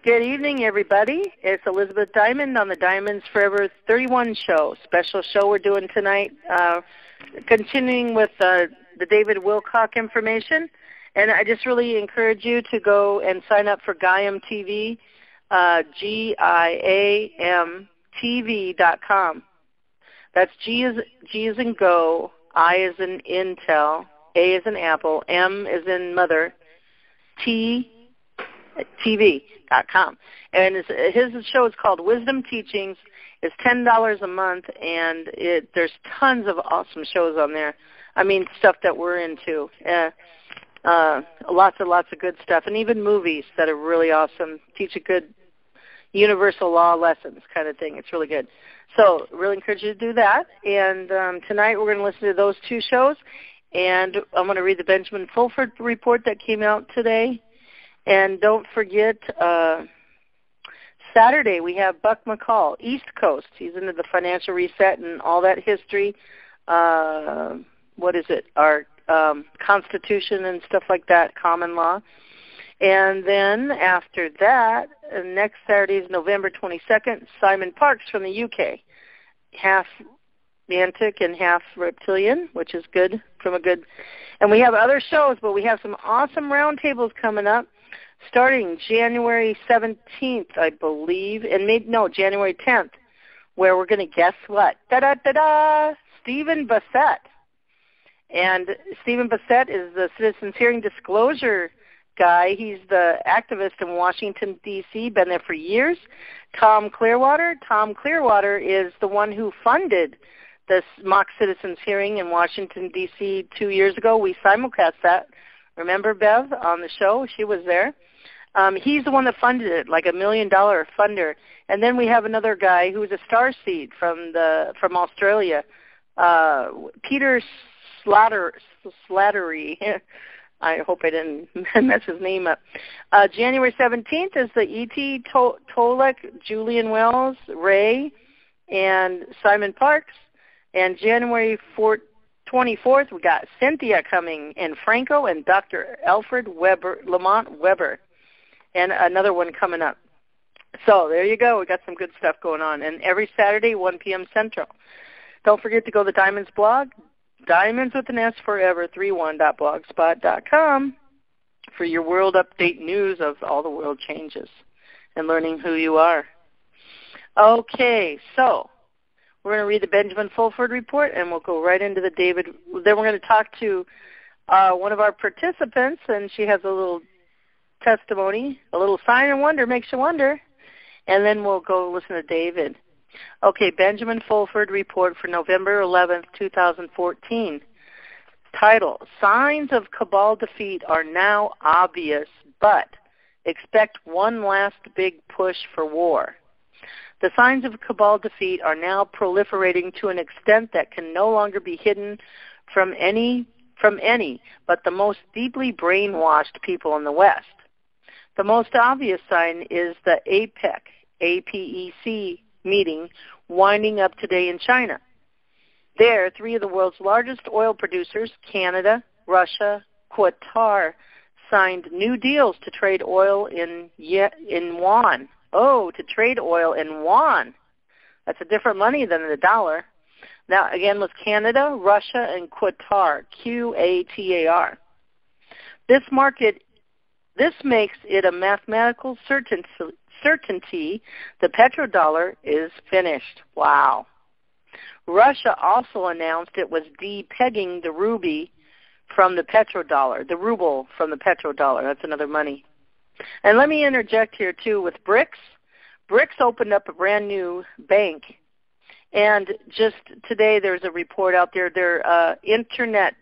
Good evening, everybody. It's Elizabeth Diamond on the Diamonds Forever 31 show. Special show we're doing tonight, continuing with the David Wilcock information. And I just really encourage you to go and sign up for Giam TV, GIAMTV.com. That's G as in go, I as in Intel, A as in Apple, M as in mother, TV.com. And his show is called Wisdom Teachings. It's $10 a month, and there's tons of awesome shows on there. I mean, stuff that we're into. Lots and lots of good stuff, and even movies that are really awesome. Teach a good universal law lessons kind of thing. It's really good. So really encourage you to do that. And tonight we're going to listen to those two shows. And I'm going to read the Benjamin Fulford report that came out today. And don't forget, Saturday we have Buck McCall, East Coast. He's into the financial reset and all that history. Our Constitution and stuff like that, common law. And then after that, next Saturday is November 22nd, Simon Parks from the UK. Half Mantic and half reptilian, which is good from a good. And we have other shows, but we have some awesome roundtables coming up starting January 17th, I believe, and January 10th, where we're going to guess what? Da-da-da-da! Stephen Bassett. And Stephen Bassett is the Citizens Hearing Disclosure guy. He's the activist in Washington, D.C., been there for years. Tom Clearwater is the one who funded this mock citizens hearing in Washington, D.C. 2 years ago. We simulcast that. Remember Bev on the show? She was there. He's the one that funded it, like $1 million funder. And then we have another guy who's a starseed from Australia, Peter Slattery. I hope I didn't mess his name up. January 17th is the E.T. Tolek, Julian Wells, Ray, and Simon Parks. And January 24th, we got Cynthia coming, and Franco and Dr. Alfred Lamont Weber, and another one coming up. So there you go. We got some good stuff going on. And every Saturday, 1 p.m. Central. Don't forget to go to the Diamonds blog, Diamonds with an S Forever 31.blogspot.com for your world update news of all the world changes and learning who you are. Okay, so we're going to read the Benjamin Fulford report, and we'll go right into the David. Then we're going to talk to one of our participants, and she has a little testimony, a little sign and wonder, makes you wonder, and then we'll go listen to David. Okay, Benjamin Fulford report for November 11th, 2014. Title, Signs of Cabal Defeat Are Now Obvious, but Expect One Last Big Push for War. The signs of cabal defeat are now proliferating to an extent that can no longer be hidden from any but the most deeply brainwashed people in the West. The most obvious sign is the APEC, APEC meeting winding up today in China. There, three of the world's largest oil producers, Canada, Russia, Qatar, signed new deals to trade oil in yuan. Oh, to trade oil in yuan. That's a different money than the dollar. Now, again, with Canada, Russia, and Qatar, Qatar. This makes it a mathematical certainty the petrodollar is finished. Wow. Russia also announced it was de-pegging the ruble from the petrodollar. That's another money. And let me interject here, too, with BRICS. BRICS opened up a brand new bank. And just today there's a report out there, their internet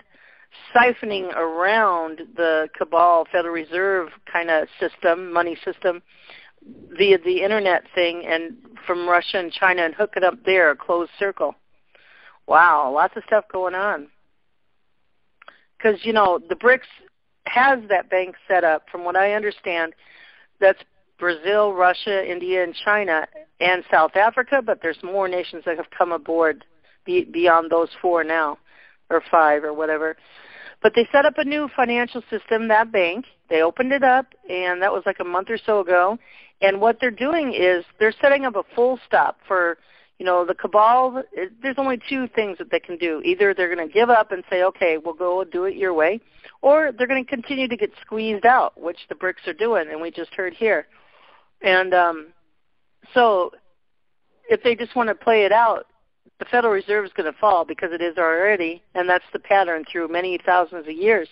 siphoning around the cabal Federal Reserve kind of system, money system, via the internet thing, and from Russia and China, and hook it up there, a closed circle. Wow, lots of stuff going on. Because, the BRICS has that bank set up, from what I understand. That's Brazil, Russia, India, and China, and South Africa, but there's more nations that have come aboard beyond those four now, or five, or whatever. But they set up a new financial system, that bank, They opened it up, and that was like a month or so ago. And what they're doing is they're setting up a full stop for, the cabal. There's only two things that they can do. Either they're going to give up and say, okay, we'll go do it your way, or they're going to continue to get squeezed out, which the BRICS are doing, and we just heard here. And so if they just want to play it out, the Federal Reserve is going to fall because it is already, and that's the pattern through many thousands of years.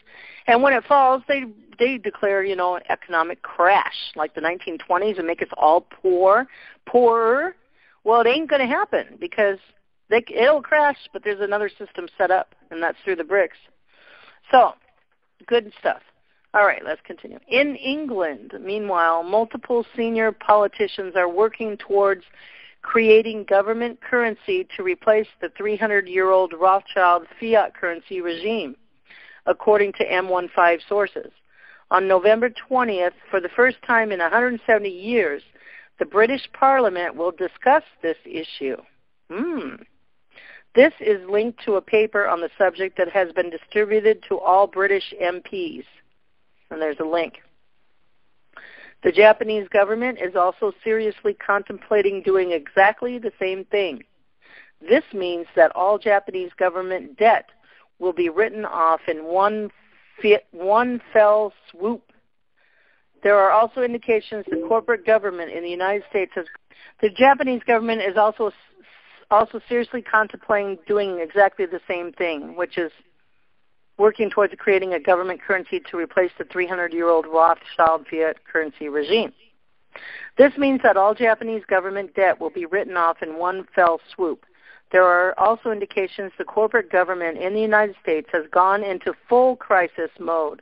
And when it falls, they declare, an economic crash like the 1920s and make us all poorer. Well, it ain't going to happen because it'll crash, but there's another system set up, and that's through the BRICS. So, good stuff. All right, let's continue. In England, meanwhile, multiple senior politicians are working towards creating government currency to replace the 300-year-old Rothschild fiat currency regime, according to M15 sources. On November 20th, for the first time in 170 years, the British Parliament will discuss this issue. This is linked to a paper on the subject that has been distributed to all British MPs. And there's a link. The Japanese government is also seriously contemplating doing exactly the same thing. This means that all Japanese government debt will be written off in one fell swoop. There are also indications the corporate government in the United States the Japanese government is also seriously contemplating doing exactly the same thing, which is working towards creating a government currency to replace the 300-year-old Rothschild fiat currency regime. This means that all Japanese government debt will be written off in one fell swoop. There are also indications the corporate government in the United States has gone into full crisis mode.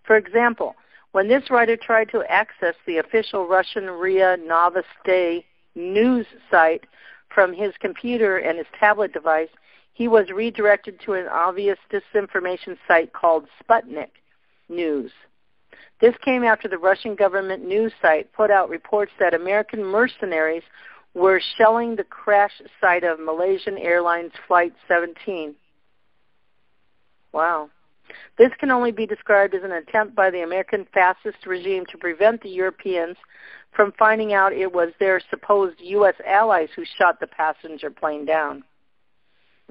For example, when this writer tried to access the official Russian RIA Novosti news site from his computer and his tablet device, he was redirected to an obvious disinformation site called Sputnik News. This came after the Russian government news site put out reports that American mercenaries were shelling the crash site of Malaysian Airlines Flight 17. Wow. This can only be described as an attempt by the American fascist regime to prevent the Europeans from finding out it was their supposed U.S. allies who shot the passenger plane down.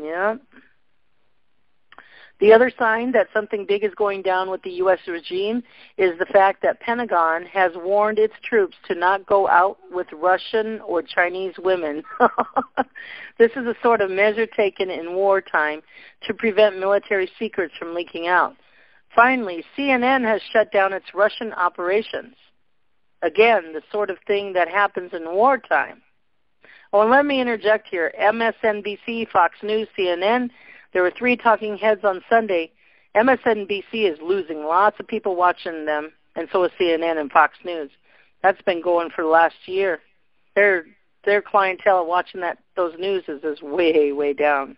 Yeah. The other sign that something big is going down with the U.S. regime is the fact that Pentagon has warned its troops to not go out with Russian or Chinese women. This is a sort of measure taken in wartime to prevent military secrets from leaking out. Finally, CNN has shut down its Russian operations. Again, the sort of thing that happens in wartime. Oh, and let me interject here. MSNBC, Fox News, CNN, there were 3 talking heads on Sunday. MSNBC is losing lots of people watching them, and so is CNN and Fox News. That's been going for the last year. Their clientele watching those news is way, way down.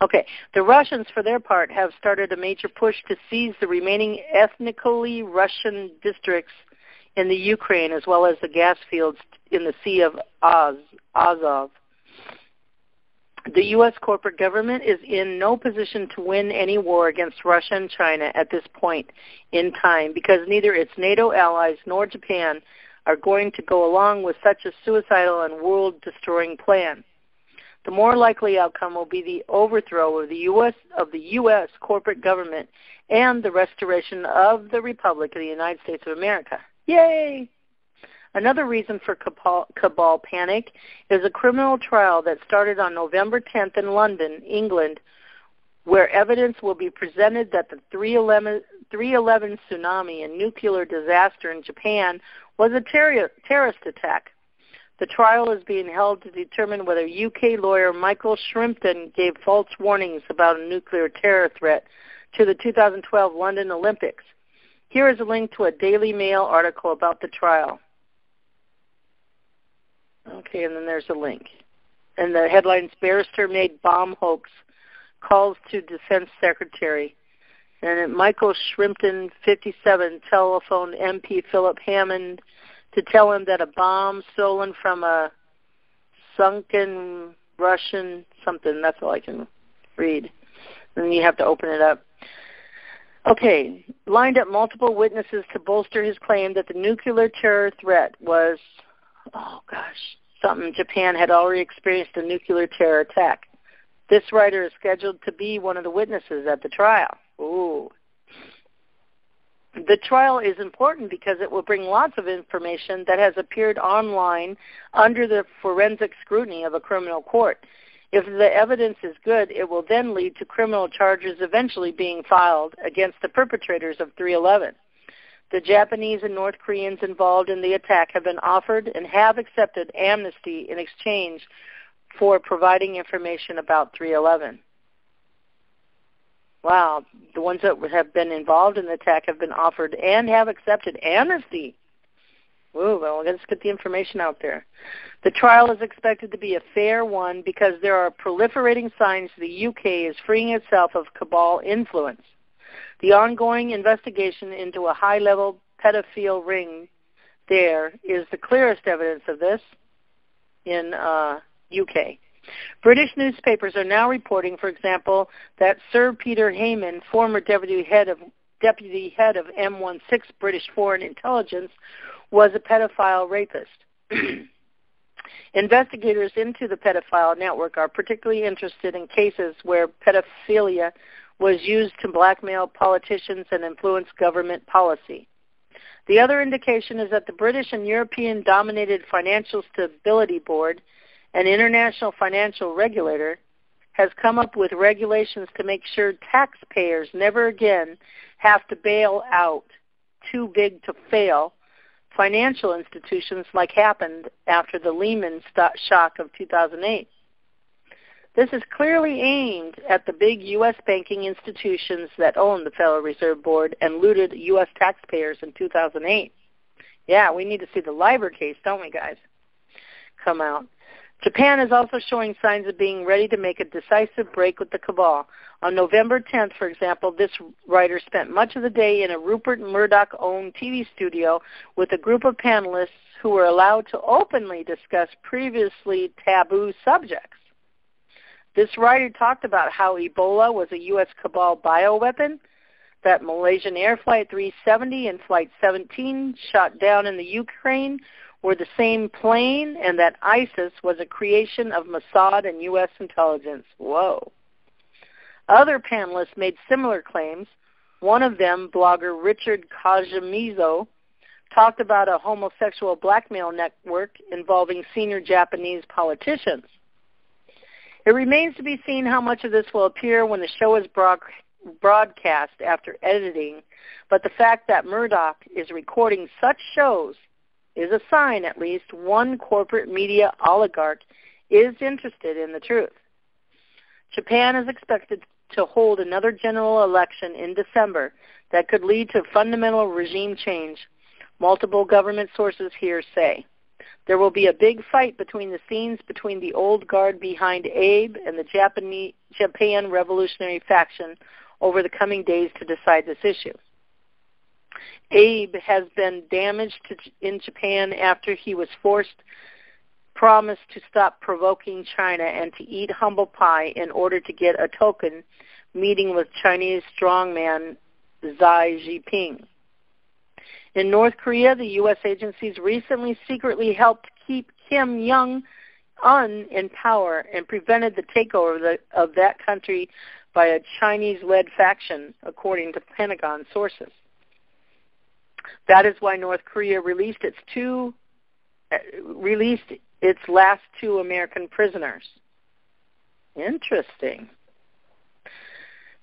Okay, the Russians, for their part, have started a major push to seize the remaining ethnically Russian districts in the Ukraine, as well as the gas fields in the Sea of Azov. The U.S. corporate government is in no position to win any war against Russia and China at this point in time because neither its NATO allies nor Japan are going to go along with such a suicidal and world-destroying plan. The more likely outcome will be the overthrow of the U.S. corporate government and the restoration of the Republic of the United States of America. Yay! Another reason for cabal panic is a criminal trial that started on November 10th in London, England, where evidence will be presented that the 3/11 tsunami and nuclear disaster in Japan was a terrorist attack. The trial is being held to determine whether UK lawyer Michael Shrimpton gave false warnings about a nuclear terror threat to the 2012 London Olympics. Here is a link to a Daily Mail article about the trial. Okay, and then there's a link. And the headline's Barrister Made Bomb Hoax Calls to Defense Secretary. And Michael Shrimpton, 57, telephoned MP Philip Hammond to tell him that a bomb stolen from a sunken Russian something, that's all I can read. And you have to open it up. Okay, lined up multiple witnesses to bolster his claim that the nuclear terror threat was, something Japan had already experienced a nuclear terror attack. This writer is scheduled to be one of the witnesses at the trial. Ooh. The trial is important because it will bring lots of information that has appeared online under the forensic scrutiny of a criminal court. If the evidence is good, it will then lead to criminal charges eventually being filed against the perpetrators of 3/11. The Japanese and North Koreans involved in the attack have been offered and have accepted amnesty in exchange for providing information about 3/11. Wow, the ones that have been involved in the attack have been offered and have accepted amnesty. Ooh, well, let's get the information out there. The trial is expected to be a fair one because there are proliferating signs the UK is freeing itself of cabal influence. The ongoing investigation into a high-level pedophile ring there is the clearest evidence of this in UK. British newspapers are now reporting, for example, that Sir Peter Heyman, former deputy head of M16 British Foreign Intelligence, was a pedophile rapist. Investigators into the pedophile network are particularly interested in cases where pedophilia was used to blackmail politicians and influence government policy. The other indication is that the British and European-dominated Financial Stability Board, an international financial regulator, has come up with regulations to make sure taxpayers never again have to bail out too big to fail financial institutions like happened after the Lehman shock of 2008. This is clearly aimed at the big U.S. banking institutions that own the Federal Reserve Board and looted U.S. taxpayers in 2008. Yeah, we need to see the LIBOR case, don't we, guys, come out. Japan is also showing signs of being ready to make a decisive break with the cabal. On November 10th, for example, this writer spent much of the day in a Rupert Murdoch-owned TV studio with a group of panelists who were allowed to openly discuss previously taboo subjects. This writer talked about how Ebola was a U.S. cabal bioweapon, that Malaysian Air Flight 370 and Flight 17 shot down in the Ukraine were the same plane, and that ISIS was a creation of Mossad and U.S. intelligence. Whoa. Other panelists made similar claims. One of them, blogger Richard Kajimizo, talked about a homosexual blackmail network involving senior Japanese politicians. It remains to be seen how much of this will appear when the show is broadcast after editing, but the fact that Murdoch is recording such shows is a sign at least one corporate media oligarch is interested in the truth. Japan is expected to hold another general election in December that could lead to fundamental regime change, multiple government sources here say. There will be a big fight between the scenes between the old guard behind Abe and the Japan revolutionary faction over the coming days to decide this issue. Abe has been damaged in Japan after he was promised to stop provoking China and to eat humble pie in order to get a token meeting with Chinese strongman Xi Jinping. In North Korea, the U.S. agencies recently secretly helped keep Kim Jong-un in power and prevented the takeover of that country by a Chinese-led faction, according to Pentagon sources. That is why North Korea released its last two American prisoners. Interesting.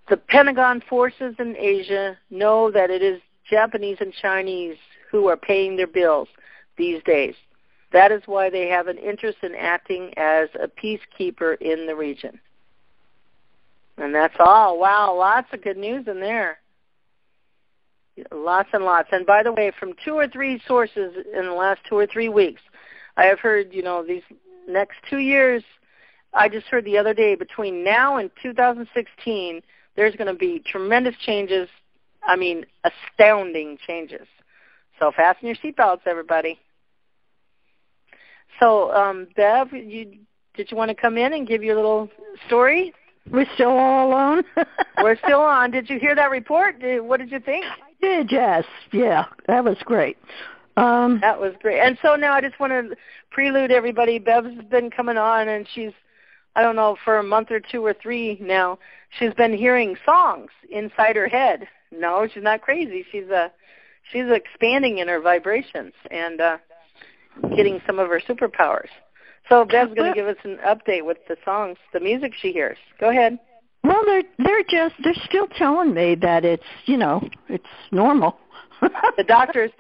The Pentagon forces in Asia know that it is Japanese and Chinese who are paying their bills these days. That is why they have an interest in acting as a peacekeeper in the region. And that's all. Wow, lots of good news in there. Lots and lots. And by the way, from 2 or 3 sources in the last 2 or 3 weeks, I have heard, these next 2 years, I just heard the other day, between now and 2016, there's going to be tremendous changes. I mean, astounding changes. So fasten your seatbelts, everybody. So, Bev, did you want to come in and give your little story? We're still all alone? We're still on. Did you hear that report? What did you think? I did, yes. Yeah, that was great. That was great. And so now I just want to prelude everybody. Bev's been coming on, and she's, I don't know, for a month or 2 or 3 now, she's been hearing songs inside her head. No, she's not crazy. She's expanding in her vibrations and getting some of her superpowers. So Bev's going to give us an update with the songs, the music she hears. Go ahead. Well, they're still telling me that it's normal. The doctors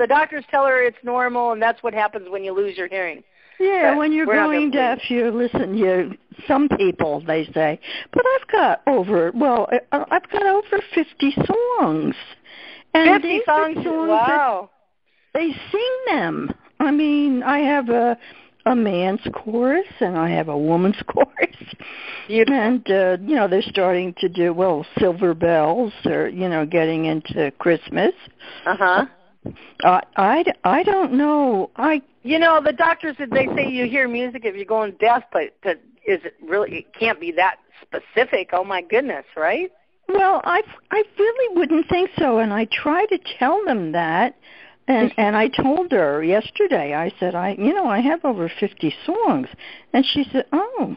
tell her it's normal, and that's what happens when you lose your hearing. Yeah, when you're going deaf, some people, they say, but I've got over 50 songs. And 50 songs? Wow. They sing them. I mean, I have a man's chorus and I have a woman's chorus. And, they're starting to do, Silver Bells or, getting into Christmas. Uh-huh. I don't know. The doctors, they say you hear music if you're going deaf, but is it really, it can't be that specific. Oh, my goodness, right? Well, I really wouldn't think so, and I try to tell them that. And I told her yesterday, I said, I have over 50 songs. And she said, oh.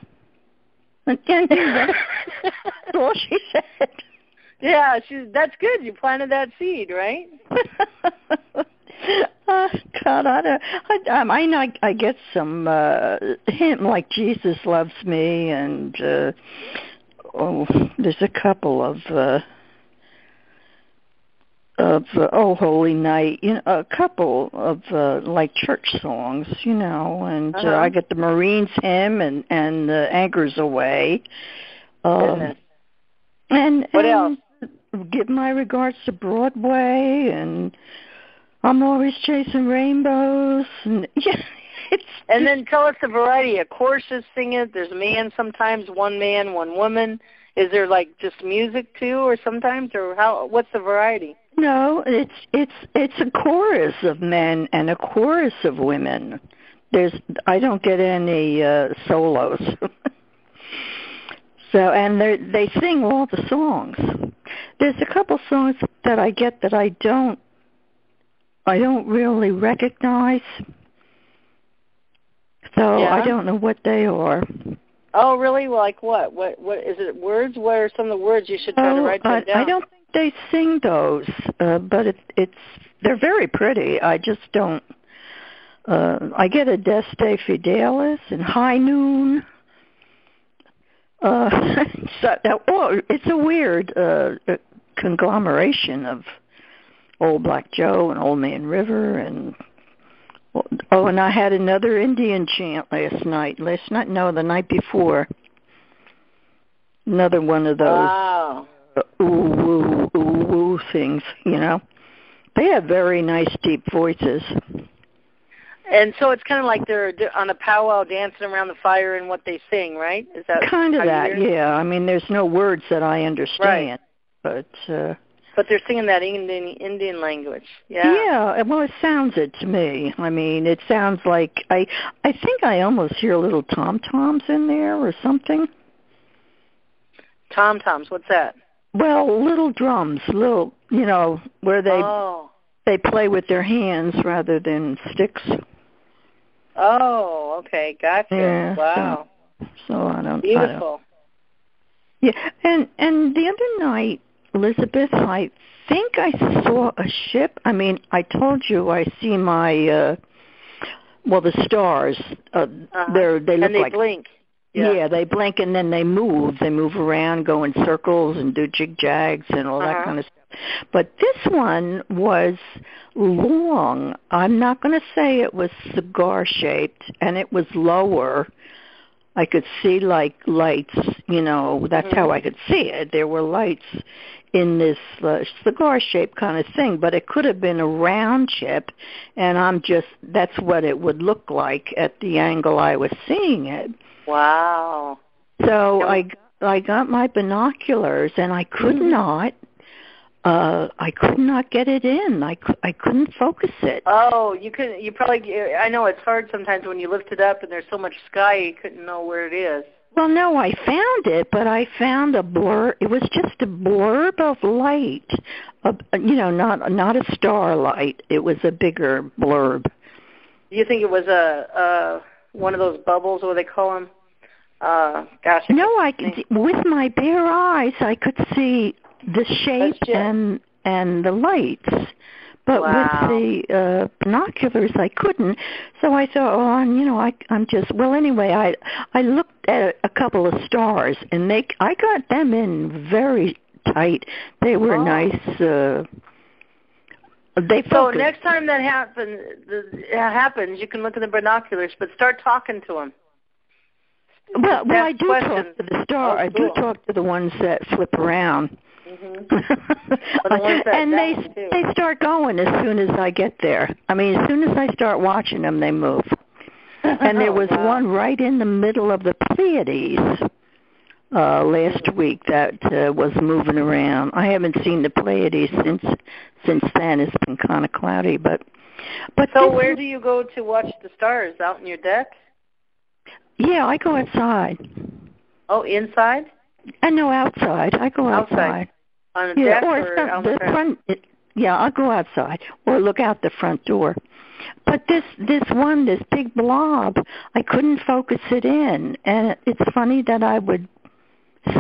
And that's all she said. Yeah, that's good. You planted that seed, right? God, I get some hint like Jesus Loves Me, and there's a couple of Holy Night, a couple of like church songs, and I get the Marines hymn and the Anchors Away. Goodness. And what else? Give my regards to Broadway, and I'm always chasing rainbows, and and then tell us the variety. A chorus is singing. There's a man sometimes, one man, one woman. Is there like just music too, or sometimes, or how? What's the variety? No, it's a chorus of men and a chorus of women. I don't get any solos. So, and they sing all the songs. There's a couple songs that I get that I don't really recognize. So yeah. I don't know what they are. Oh, really? Like what? What is it? Words? What are some of the words you should try to write them down? I don't think they sing those, but they're very pretty. I just don't. I get a Deste Fidelis and High Noon. It's a weird conglomeration of Old Black Joe and Old Man River, and and I had another Indian chant last night. No, the night before. Another one of those ooh woo ooh woo things. They have very nice deep voices. And so it's kind of like they're on a powwow dancing around the fire and what they sing, right? Is that kind of that? Yeah. I mean, there's no words that I understand, right. But they're singing that Indian language. Yeah. Yeah. Well, it sounds it to me. I mean, it sounds like I think I almost hear little tom-toms in there or something. Tom-toms. What's that? Well, little drums, where they play with their hands rather than sticks. Oh, okay, gotcha. Yeah, wow. So I don't. Beautiful. Yeah, and the other night, Elizabeth, I think I saw a ship. I mean, I told you I see my the stars. They look and they like blink. Yeah, they blink and then they move. They move around, go in circles, and do jig-jags and all that kind of stuff. But this one was long. I'm not going to say it was cigar-shaped, and it was lower. I could see, like, lights, that's how I could see it. There were lights in this cigar-shaped kind of thing, but it could have been a round ship, and that's what it would look like at the angle I was seeing it. Wow. So I got my binoculars, and I could not get it in. I couldn't focus it. Oh, you couldn't. You probably. I know it's hard sometimes when you lift it up and there's so much sky, you couldn't know where it is. Well, no, I found it, but I found a blur. It was just a blurb of light, not a starlight. It was a bigger blurb. Do you think it was a one of those bubbles, what do they call them? No, I could, with my bare eyes, I could see the shape and the lights. But with the binoculars, I couldn't. So I thought, I'm just, well, anyway, I looked at a couple of stars, and I got them in very tight. They were nice. They focused. So next time that happens, you can look at the binoculars, but start talking to them. Well, I do talk to the star. I do talk to the ones that flip around. Mm-hmm. And they start going as soon as I get there. I mean, as soon as I start watching them, they move. And there was one right in the middle of the Pleiades last week that was moving around. I haven't seen the Pleiades since then. It's been kind of cloudy, but so where do you go to watch the stars? Out in your deck? Yeah, I go outside. Oh, inside? No, outside. I go outside. On the deck or on the front? I'll go outside or look out the front door. But this big blob, I couldn't focus it in. And it's funny that I would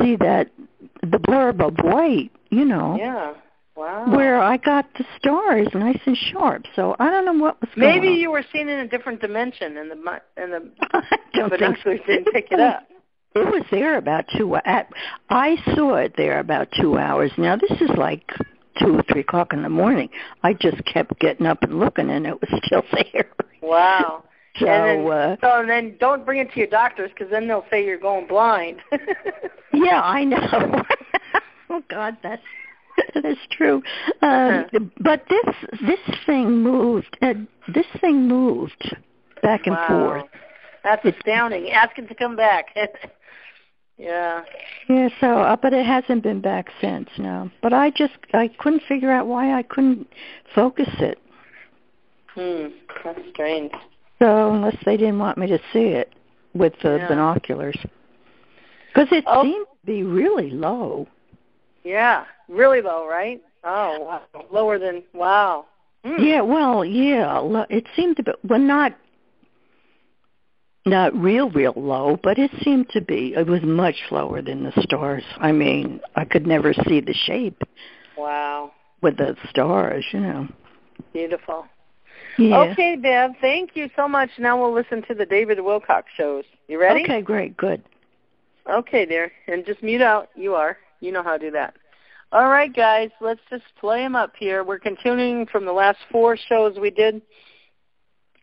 see that the blurb of white, Yeah. Wow. Where I got the stars nice and sharp. So I don't know what was going on. Maybe you were seen in a different dimension and the binoculars didn't pick it up. It was there about 2 hours. I saw it there about 2 hours. Now, this is like 2 or 3 o'clock in the morning. I just kept getting up and looking, and it was still there. Wow. So, and then don't bring it to your doctors, because then they'll say you're going blind. Yeah, I know. Oh, God, that's true. But this thing moved. This thing moved back and forth. That's astounding. Ask it to come back. Yeah. Yeah, so, but it hasn't been back since, no. But I couldn't figure out why I couldn't focus it. That's strange. So, unless they didn't want me to see it with the binoculars. Because it seemed to be really low. Yeah, really low, right? Oh, wow. Lower than, wow. Yeah, well, yeah. It seemed to be, well, not real low, but it seemed to be. It was much lower than the stars. I mean, I could never see the shape. Wow. With the stars, Beautiful. Yeah. Okay, Bev, thank you so much. Now we'll listen to the David Wilcock shows. You ready? Okay, great, good. Okay, dear. And just mute out. You know how to do that. All right, guys, let's just play them up here. We're continuing from the last 4 shows we did.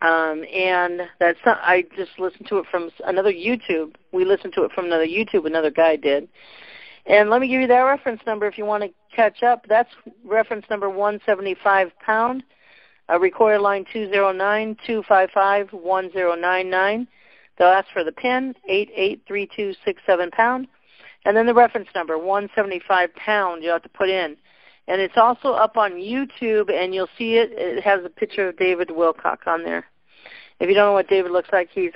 And I just listened to it from another YouTube. We listened to it from another YouTube another guy did. And let me give you that reference number if you want to catch up. That's reference number 175#. Recorder line 209-255-1099. They'll ask for the PIN, 883267#. And then the reference number, 175#, you'll have to put in. And it's also up on YouTube, and you'll see it. It has a picture of David Wilcock on there. If you don't know what David looks like, he's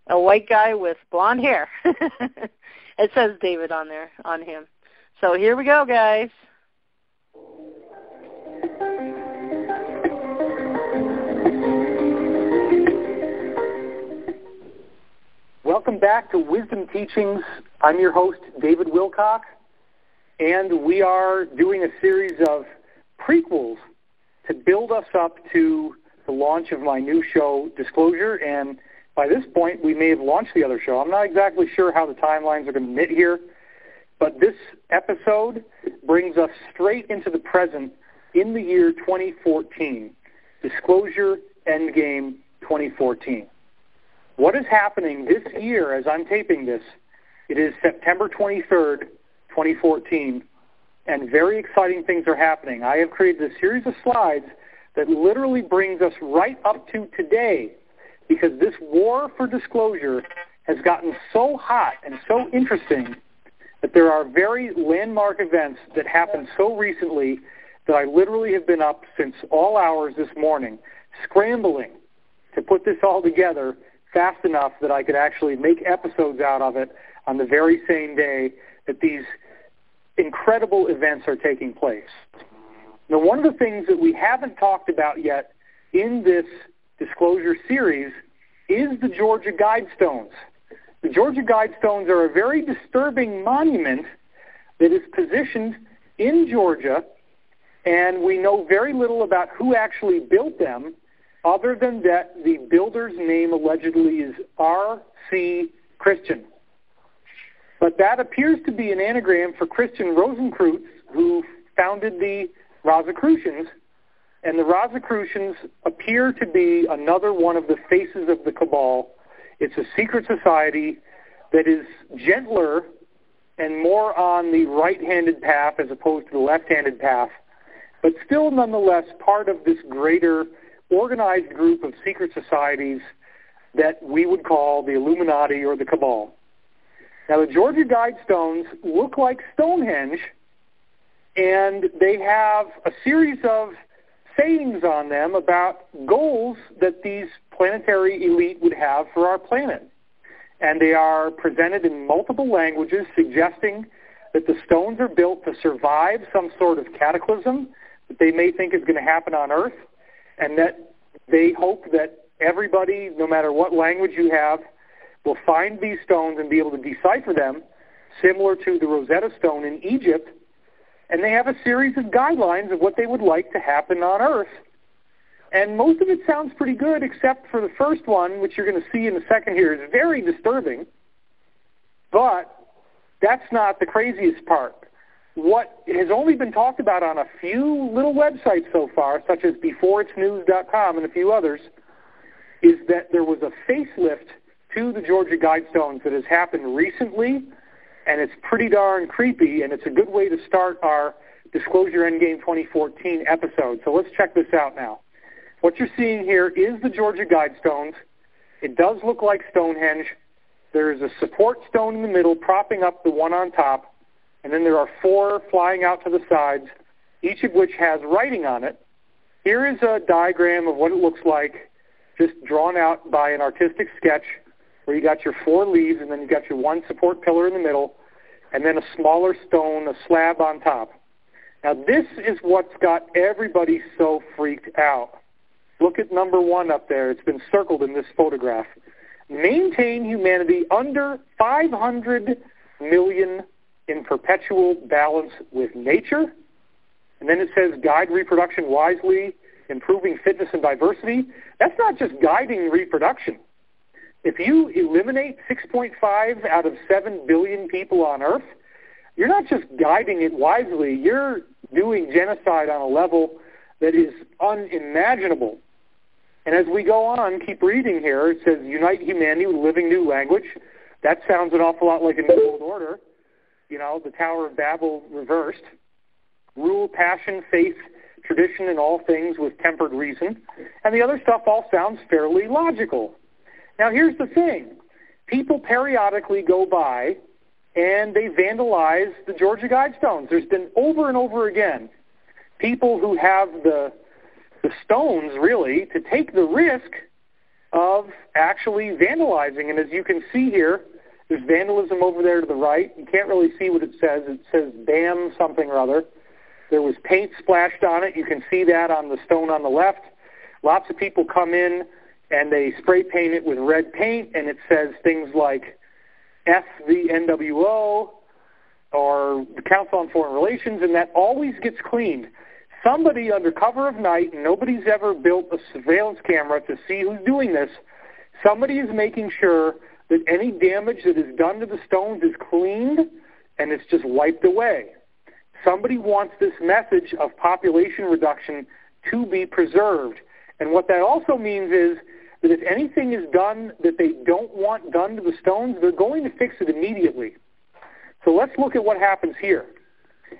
a white guy with blonde hair. It says David on there, on him. So here we go, guys. Welcome back to Wisdom Teachings. I'm your host, David Wilcock, and we are doing a series of prequels to build us up to the launch of my new show, Disclosure, and by this point, we may have launched the other show. I'm not exactly sure how the timelines are going to knit here, but this episode brings us straight into the present in the year 2014, Disclosure Endgame 2014. What is happening this year as I'm taping this? It is September 23rd, 2014, and very exciting things are happening. I have created a series of slides that literally brings us right up to today, because this war for disclosure has gotten so hot and so interesting that there are very landmark events that happened so recently that I literally have been up since all hours this morning, scrambling to put this all together fast enough that I could actually make episodes out of it on the very same day that these incredible events are taking place. Now, one of the things that we haven't talked about yet in this disclosure series is the Georgia Guidestones. The Georgia Guidestones are a very disturbing monument that is positioned in Georgia, and we know very little about who actually built them, other than that the builder's name allegedly is R.C. Christian. But that appears to be an anagram for Christian Rosenkreutz, who founded the Rosicrucians, and the Rosicrucians appear to be another one of the faces of the cabal. It's a secret society that is gentler and more on the right-handed path as opposed to the left-handed path, but still nonetheless part of this greater organized group of secret societies that we would call the Illuminati or the Cabal. Now, the Georgia Guidestones look like Stonehenge, and they have a series of sayings on them about goals that these planetary elite would have for our planet. And they are presented in multiple languages, suggesting that the stones are built to survive some sort of cataclysm that they may think is going to happen on Earth, and that they hope that everybody, no matter what language you have, will find these stones and be able to decipher them, similar to the Rosetta Stone in Egypt. And they have a series of guidelines of what they would like to happen on Earth. And most of it sounds pretty good, except for the first one, which you're going to see in a second here, is very disturbing. But that's not the craziest part. What has only been talked about on a few little websites so far, such as beforeitsnews.com and a few others, is that there was a facelift to the Georgia Guidestones that has happened recently, and it's pretty darn creepy, and it's a good way to start our Disclosure Endgame 2014 episode. So let's check this out now. What you're seeing here is the Georgia Guidestones. It does look like Stonehenge. There is a support stone in the middle propping up the one on top, and then there are 4 flying out to the sides, each of which has writing on it. Here is a diagram of what it looks like, just drawn out by an artistic sketch, where you got your 4 leaves, and then you got your 1 support pillar in the middle, and then a smaller stone, a slab on top. Now, this is what's got everybody so freaked out. Look at number 1 up there. It's been circled in this photograph. Maintain humanity under 500 million in perpetual balance with nature. And then it says guide reproduction wisely, improving fitness and diversity. That's not just guiding reproduction. If you eliminate 6.5 out of 7 billion people on Earth, you're not just guiding it wisely, you're doing genocide on a level that is unimaginable. And as we go on, keep reading here, it says unite humanity with a living new language. That sounds an awful lot like a New World Order. You know, the Tower of Babel reversed. Rule, passion, faith, tradition, and all things with tempered reason. And the other stuff all sounds fairly logical. Now, here's the thing. People periodically go by and they vandalize the Georgia Guidestones. There's been over and over again people who have the stones, really, to take the risk of actually vandalizing. And as you can see here, there's vandalism over there to the right. You can't really see what it says. It says BAM something or other. There was paint splashed on it. You can see that on the stone on the left. Lots of people come in and they spray paint it with red paint, and it says things like F the NWO or the Council on Foreign Relations, and that always gets cleaned. Somebody under cover of night, and nobody's ever built a surveillance camera to see who's doing this, somebody is making sure that any damage that is done to the stones is cleaned and it's just wiped away. Somebody wants this message of population reduction to be preserved. And what that also means is that if anything is done that they don't want done to the stones, they're going to fix it immediately. So let's look at what happens here.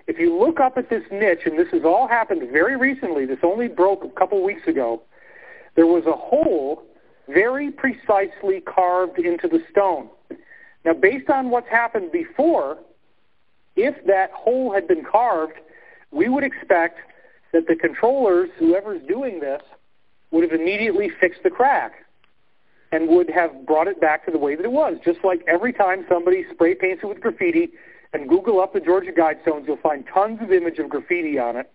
If you look up at this niche, and this has all happened very recently, this only broke a couple weeks ago, there was a hole very precisely carved into the stone. Now, based on what's happened before, if that hole had been carved, we would expect that the controllers, whoever's doing this, would have immediately fixed the crack. and would have brought it back to the way that it was. Just like every time somebody spray paints it with graffiti, and Google up the Georgia Guidestones, you'll find tons of image of graffiti on it.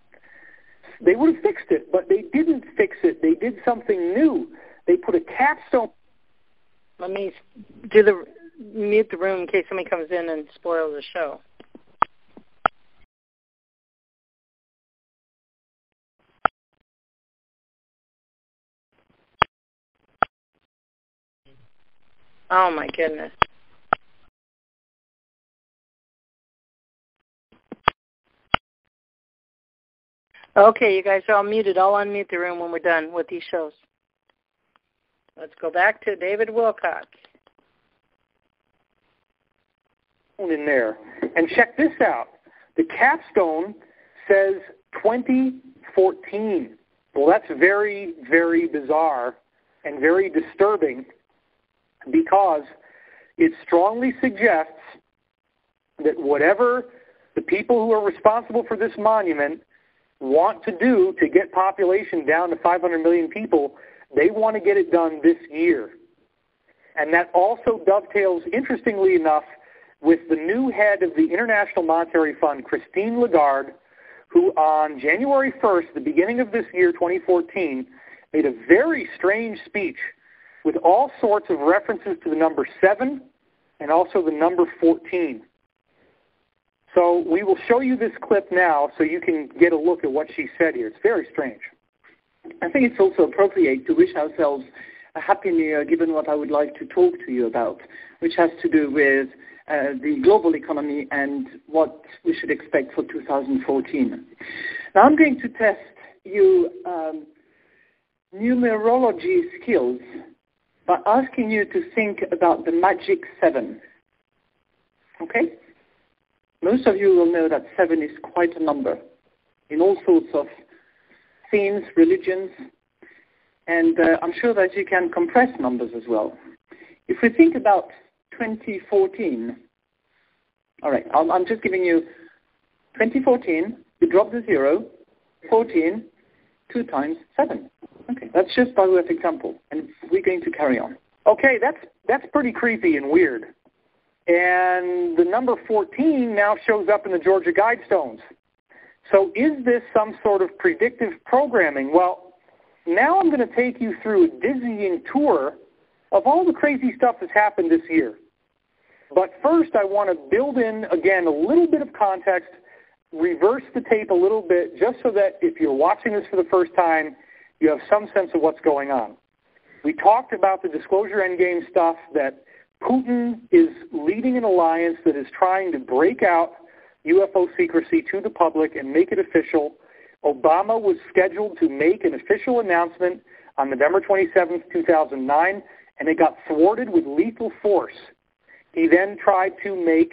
They would have fixed it, but they didn't fix it. They did something new. They put a capstone. Let me mute the room in case somebody comes in and spoils the show. Oh, my goodness. Okay, you guys are all muted. I'll unmute the room when we're done with these shows. Let's go back to David Wilcock. In there. And check this out. The capstone says 2014. Well, that's very, very bizarre and very disturbing, because it strongly suggests that whatever the people who are responsible for this monument want to do to get population down to 500 million people, they want to get it done this year. And that also dovetails, interestingly enough, with the new head of the International Monetary Fund, Christine Lagarde, who on January 1st, the beginning of this year, 2014, made a very strange speech with all sorts of references to the number 7 and also the number 14. So we will show you this clip now so you can get a look at what she said here. It's very strange. I think it's also appropriate to wish ourselves a happy new year, given what I would like to talk to you about, which has to do with the global economy and what we should expect for 2014. Now I'm going to test you numerology skills by asking you to think about the magic 7. Okay? Most of you will know that 7 is quite a number in all sorts of themes, religions, and I'm sure that you can compress numbers as well. If we think about 2014, all right, I'm just giving you 2014, you drop the 0, 14, 2 times 7. Okay, that's just by way of example, and we're going to carry on. Okay, that's pretty creepy and weird. And the number 14 now shows up in the Georgia Guidestones. So is this some sort of predictive programming? Well, now I'm going to take you through a dizzying tour of all the crazy stuff that's happened this year. But first, I want to build in, again, a little bit of context, reverse the tape a little bit, just so that if you're watching this for the first time, you have some sense of what's going on. We talked about the disclosure endgame stuff, that Putin is leading an alliance that is trying to break out UFO secrecy to the public and make it official. Obama was scheduled to make an official announcement on November 27th, 2009, and it got thwarted with lethal force. He then tried to make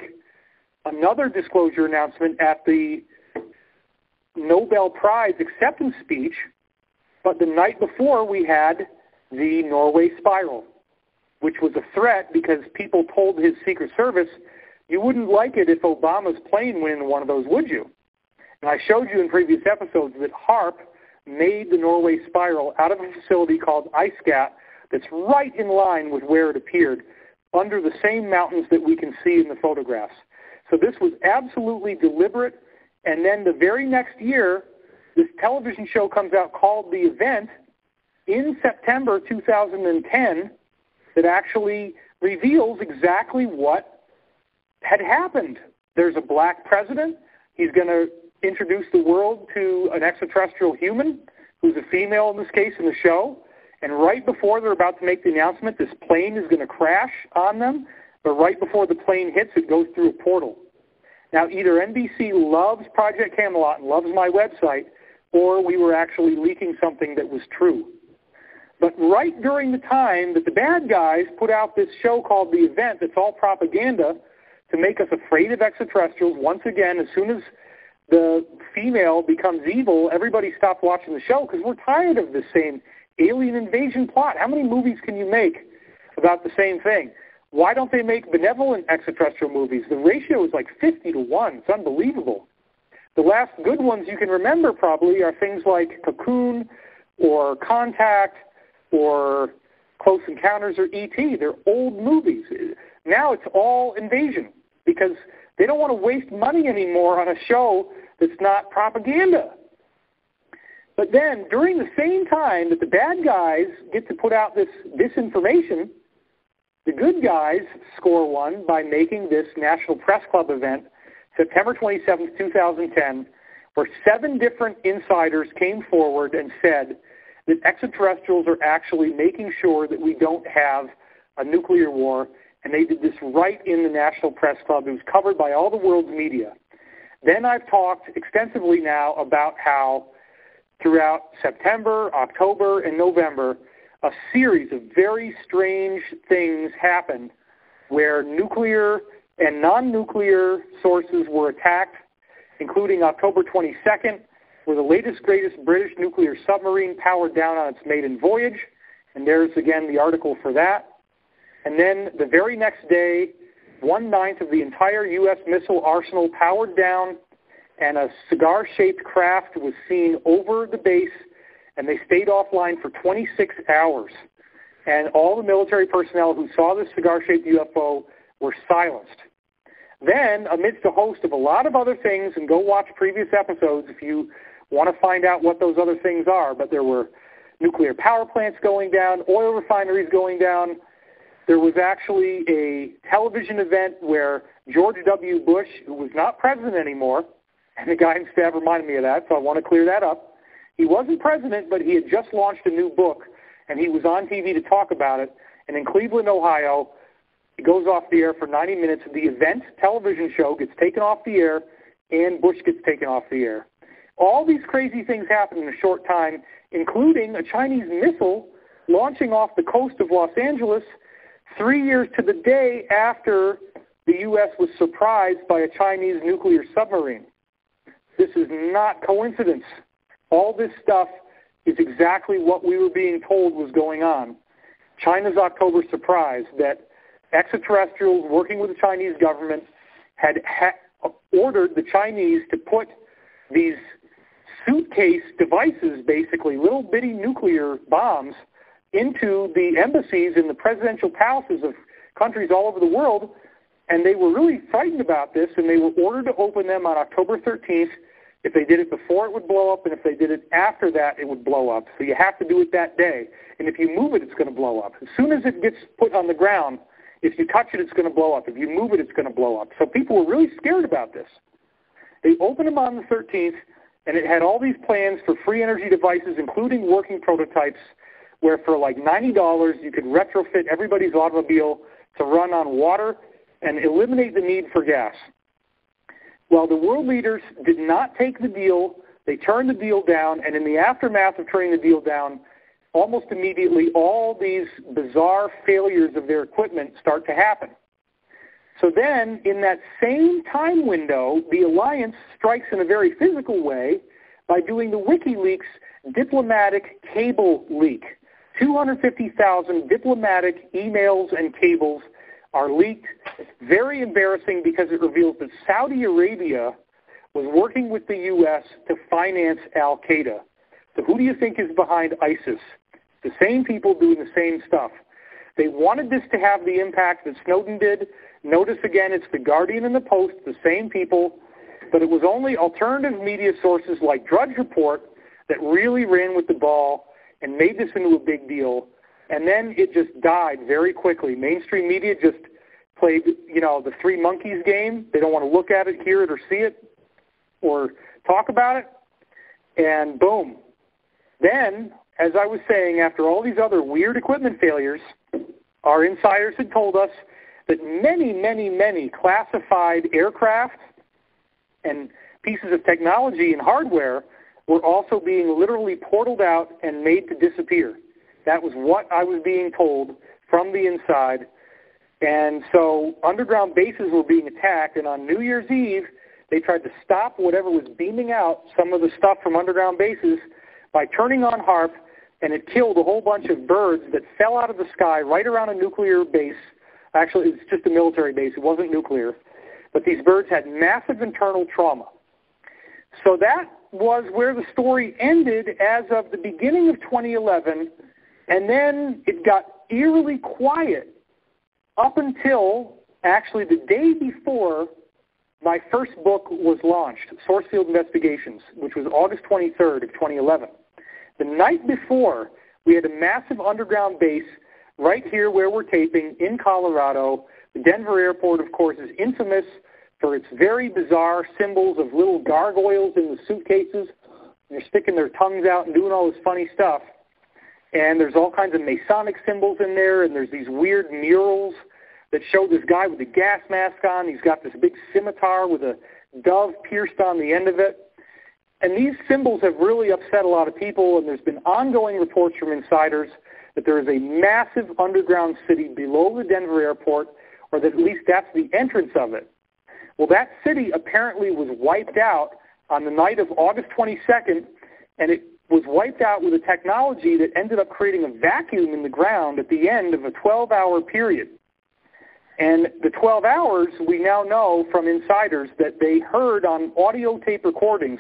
another disclosure announcement at the Nobel Prize acceptance speech, but the night before we had the Norway spiral, which was a threat because people told his Secret Service, you wouldn't like it if Obama's plane went into one of those, would you? And I showed you in previous episodes that HAARP made the Norway spiral out of a facility called IceCat that's right in line with where it appeared, under the same mountains that we can see in the photographs. So this was absolutely deliberate. And then the very next year, this television show comes out called The Event in September 2010 that actually reveals exactly what had happened. There's a black president. He's going to introduce the world to an extraterrestrial human, who's a female in this case in the show. And right before they're about to make the announcement, this plane is going to crash on them. But right before the plane hits, it goes through a portal. Now, either NBC loves Project Camelot and loves my website, or we were actually leaking something that was true. But right during the time that the bad guys put out this show called The Event, that's all propaganda to make us afraid of extraterrestrials, once again, as soon as the female becomes evil, everybody stopped watching the show because we're tired of the same alien invasion plot. How many movies can you make about the same thing? Why don't they make benevolent extraterrestrial movies? The ratio is like 50 to 1. It's unbelievable. The last good ones you can remember probably are things like Cocoon or Contact or Close Encounters or E.T. They're old movies. Now it's all invasion because they don't want to waste money anymore on a show that's not propaganda. But then during the same time that the bad guys get to put out this disinformation, the good guys score one by making this National Press Club event, September 27th, 2010, where 7 different insiders came forward and said that extraterrestrials are actually making sure that we don't have a nuclear war, and they did this right in the National Press Club. It was covered by all the world's media. Then I've talked extensively now about how throughout September, October, and November, a series of very strange things happened where nuclear and non-nuclear sources were attacked, including October 22nd, where the latest, greatest British nuclear submarine powered down on its maiden voyage, and there's, again, the article for that. And then the very next day, 1/9 of the entire U.S. missile arsenal powered down, and a cigar-shaped craft was seen over the base, and they stayed offline for 26 hours. And all the military personnel who saw this cigar-shaped UFO were silenced. Then, amidst a host of a lot of other things, and go watch previous episodes if you want to find out what those other things are, but there were nuclear power plants going down, oil refineries going down. There was actually a television event where George W. Bush, who was not president anymore, and the guidance staff reminded me of that, so I want to clear that up. He wasn't president, but he had just launched a new book, and he was on TV to talk about it. And in Cleveland, Ohio, it goes off the air for 90 minutes. The event television show gets taken off the air, and Bush gets taken off the air. All these crazy things happen in a short time, including a Chinese missile launching off the coast of Los Angeles 3 years to the day after the U.S. was surprised by a Chinese nuclear submarine. This is not coincidence. All this stuff is exactly what we were being told was going on. China's October surprise that extraterrestrials working with the Chinese government had ordered the Chinese to put these suitcase devices, basically little bitty nuclear bombs, into the embassies and the presidential palaces of countries all over the world, and they were really frightened about this, and they were ordered to open them on October 13th. If they did it before, it would blow up, and if they did it after that, it would blow up. So you have to do it that day, and if you move it, it's going to blow up. As soon as it gets put on the ground, if you touch it, it's going to blow up. If you move it, it's going to blow up. So people were really scared about this. They opened them on the 13th, and it had all these plans for free energy devices, including working prototypes, where for like $90 you could retrofit everybody's automobile to run on water and eliminate the need for gas. Well, the world leaders did not take the deal. They turned the deal down, and in the aftermath of turning the deal down, almost immediately all these bizarre failures of their equipment start to happen. So then, in that same time window, the alliance strikes in a very physical way by doing the WikiLeaks diplomatic cable leak. 250,000 diplomatic emails and cables are leaked. It's very embarrassing because it reveals that Saudi Arabia was working with the U.S. to finance al-Qaeda. So who do you think is behind ISIS? The same people doing the same stuff. They wanted this to have the impact that Snowden did. Notice again, it's the Guardian and the Post, the same people, but it was only alternative media sources like Drudge Report that really ran with the ball and made this into a big deal. And then it just died very quickly. Mainstream media just played, the Three Monkeys game. They don't want to look at it, hear it, or see it, or talk about it. And boom. Then, as I was saying, after all these other weird equipment failures, our insiders had told us that many, many, many classified aircraft and pieces of technology and hardware were also being literally portaled out and made to disappear. That was what I was being told from the inside. And so underground bases were being attacked, and on New Year's Eve, they tried to stop whatever was beaming out some of the stuff from underground bases by turning on HAARP, and it killed a whole bunch of birds that fell out of the sky right around a nuclear base. Actually, it's just a military base. It wasn't nuclear. But these birds had massive internal trauma. So that was where the story ended as of the beginning of 2011, and then it got eerily quiet up until actually the day before my first book was launched, Source Field Investigations, which was August 23rd of 2011. The night before, we had a massive underground base right here where we're taping in Colorado. The Denver airport, of course, is infamous for its very bizarre symbols of little gargoyles in the suitcases. They're sticking their tongues out and doing all this funny stuff. And there's all kinds of Masonic symbols in there, and there's these weird murals that show this guy with a gas mask on. He's got this big scimitar with a dove pierced on the end of it. And these symbols have really upset a lot of people, and there's been ongoing reports from insiders that there is a massive underground city below the Denver airport, or that at least that's the entrance of it. Well, that city apparently was wiped out on the night of August 22nd, and it was wiped out with a technology that ended up creating a vacuum in the ground at the end of a 12-hour period. And the 12 hours, we now know from insiders that they heard on audio tape recordings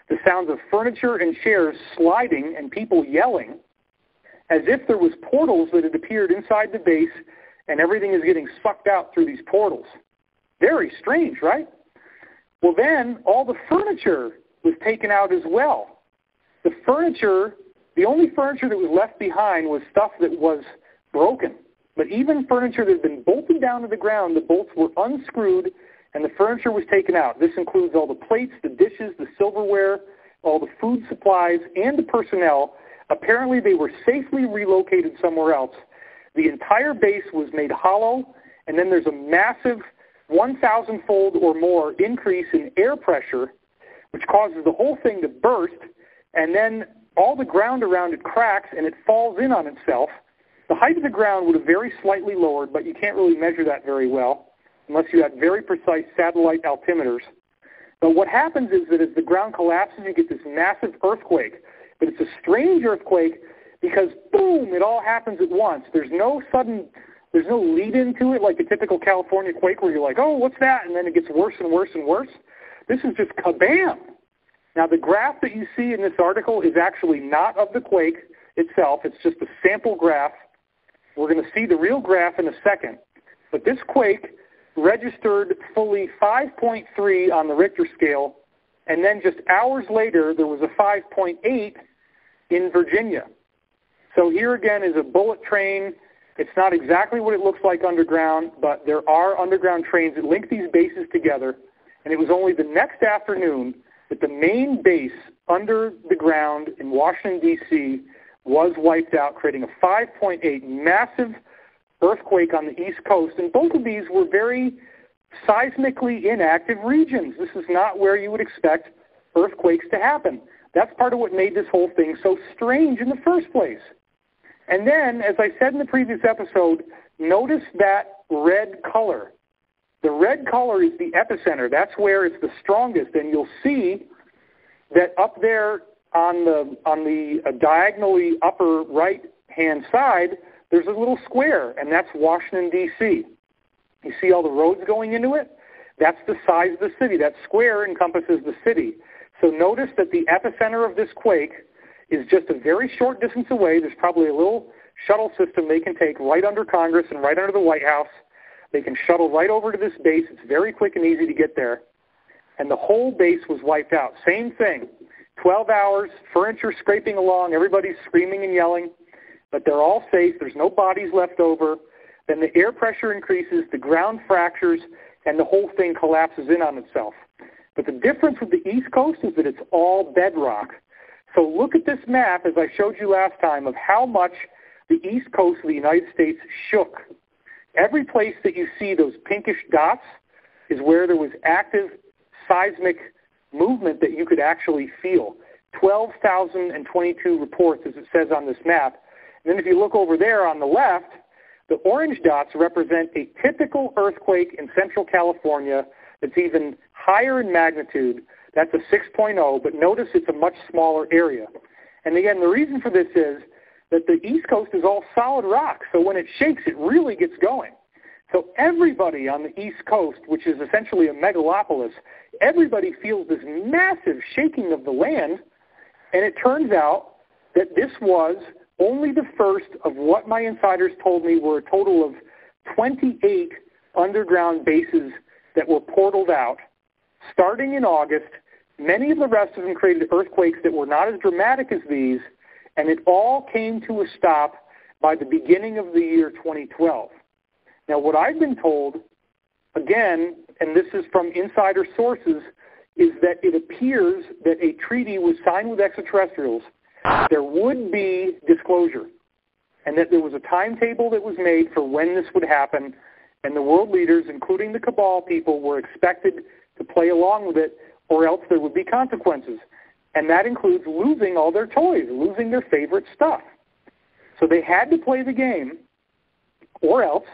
the sounds of furniture and chairs sliding and people yelling, as if there was portals that had appeared inside the base and everything is getting sucked out through these portals. Very strange, right? Well, then all the furniture was taken out as well. The furniture, the only furniture that was left behind was stuff that was broken. But even furniture that had been bolted down to the ground, the bolts were unscrewed and the furniture was taken out. This includes all the plates, the dishes, the silverware, all the food supplies, and the personnel. Apparently they were safely relocated somewhere else. The entire base was made hollow, and then there's a massive 1,000-fold or more increase in air pressure, which causes the whole thing to burst, and then all the ground around it cracks and it falls in on itself. The height of the ground would have very slightly lowered, but you can't really measure that very well unless you had very precise satellite altimeters. But what happens is that as the ground collapses, you get this massive earthquake. But it's a strange earthquake because, boom, it all happens at once. There's no lead into it like a typical California quake where you're like, oh, what's that? And then it gets worse and worse and worse. This is just kabam. Now, the graph that you see in this article is actually not of the quake itself. It's just a sample graph. We're going to see the real graph in a second. But this quake registered fully 5.3 on the Richter scale, and then just hours later, there was a 5.8 in Virginia. So here again is a bullet train. It's not exactly what it looks like underground, but there are underground trains that link these bases together, and it was only the next afternoon that the main base under the ground in Washington, D.C. was wiped out, creating a 5.8 massive earthquake on the East Coast. And both of these were very seismically inactive regions. This is not where you would expect earthquakes to happen. That's part of what made this whole thing so strange in the first place. And then, as I said in the previous episode, notice that red color. The red color is the epicenter. That's where it's the strongest. And you'll see that up there on the diagonally upper right-hand side, there's a little square, and that's Washington, D.C. You see all the roads going into it? That's the size of the city. That square encompasses the city. So notice that the epicenter of this quake is just a very short distance away. There's probably a little shuttle system they can take right under Congress and right under the White House. They can shuttle right over to this base. It's very quick and easy to get there. And the whole base was wiped out. Same thing. 12 hours, furniture scraping along, everybody's screaming and yelling, but they're all safe. There's no bodies left over. Then the air pressure increases, the ground fractures, and the whole thing collapses in on itself. But the difference with the East Coast is that it's all bedrock. So look at this map, as I showed you last time, of how much the East Coast of the United States shook. Every place that you see those pinkish dots is where there was active seismic movement that you could actually feel. 12,022 reports, as it says on this map. And then if you look over there on the left, the orange dots represent a typical earthquake in central California that's even higher in magnitude. That's a 6.0, but notice it's a much smaller area. And again, the reason for this is that the East Coast is all solid rock, so when it shakes, it really gets going. So everybody on the East Coast, which is essentially a megalopolis, everybody feels this massive shaking of the land, and it turns out that this was only the first of what my insiders told me were a total of 28 underground bases that were portaled out. Starting in August, many of the rest of them created earthquakes that were not as dramatic as these, and it all came to a stop by the beginning of the year 2012. Now, what I've been told, again, and this is from insider sources, is that it appears that a treaty was signed with extraterrestrials. There would be disclosure, and that there was a timetable that was made for when this would happen, and the world leaders, including the cabal people, were expected to play along with it, or else there would be consequences. And that includes losing all their toys, losing their favorite stuff. So they had to play the game, or else.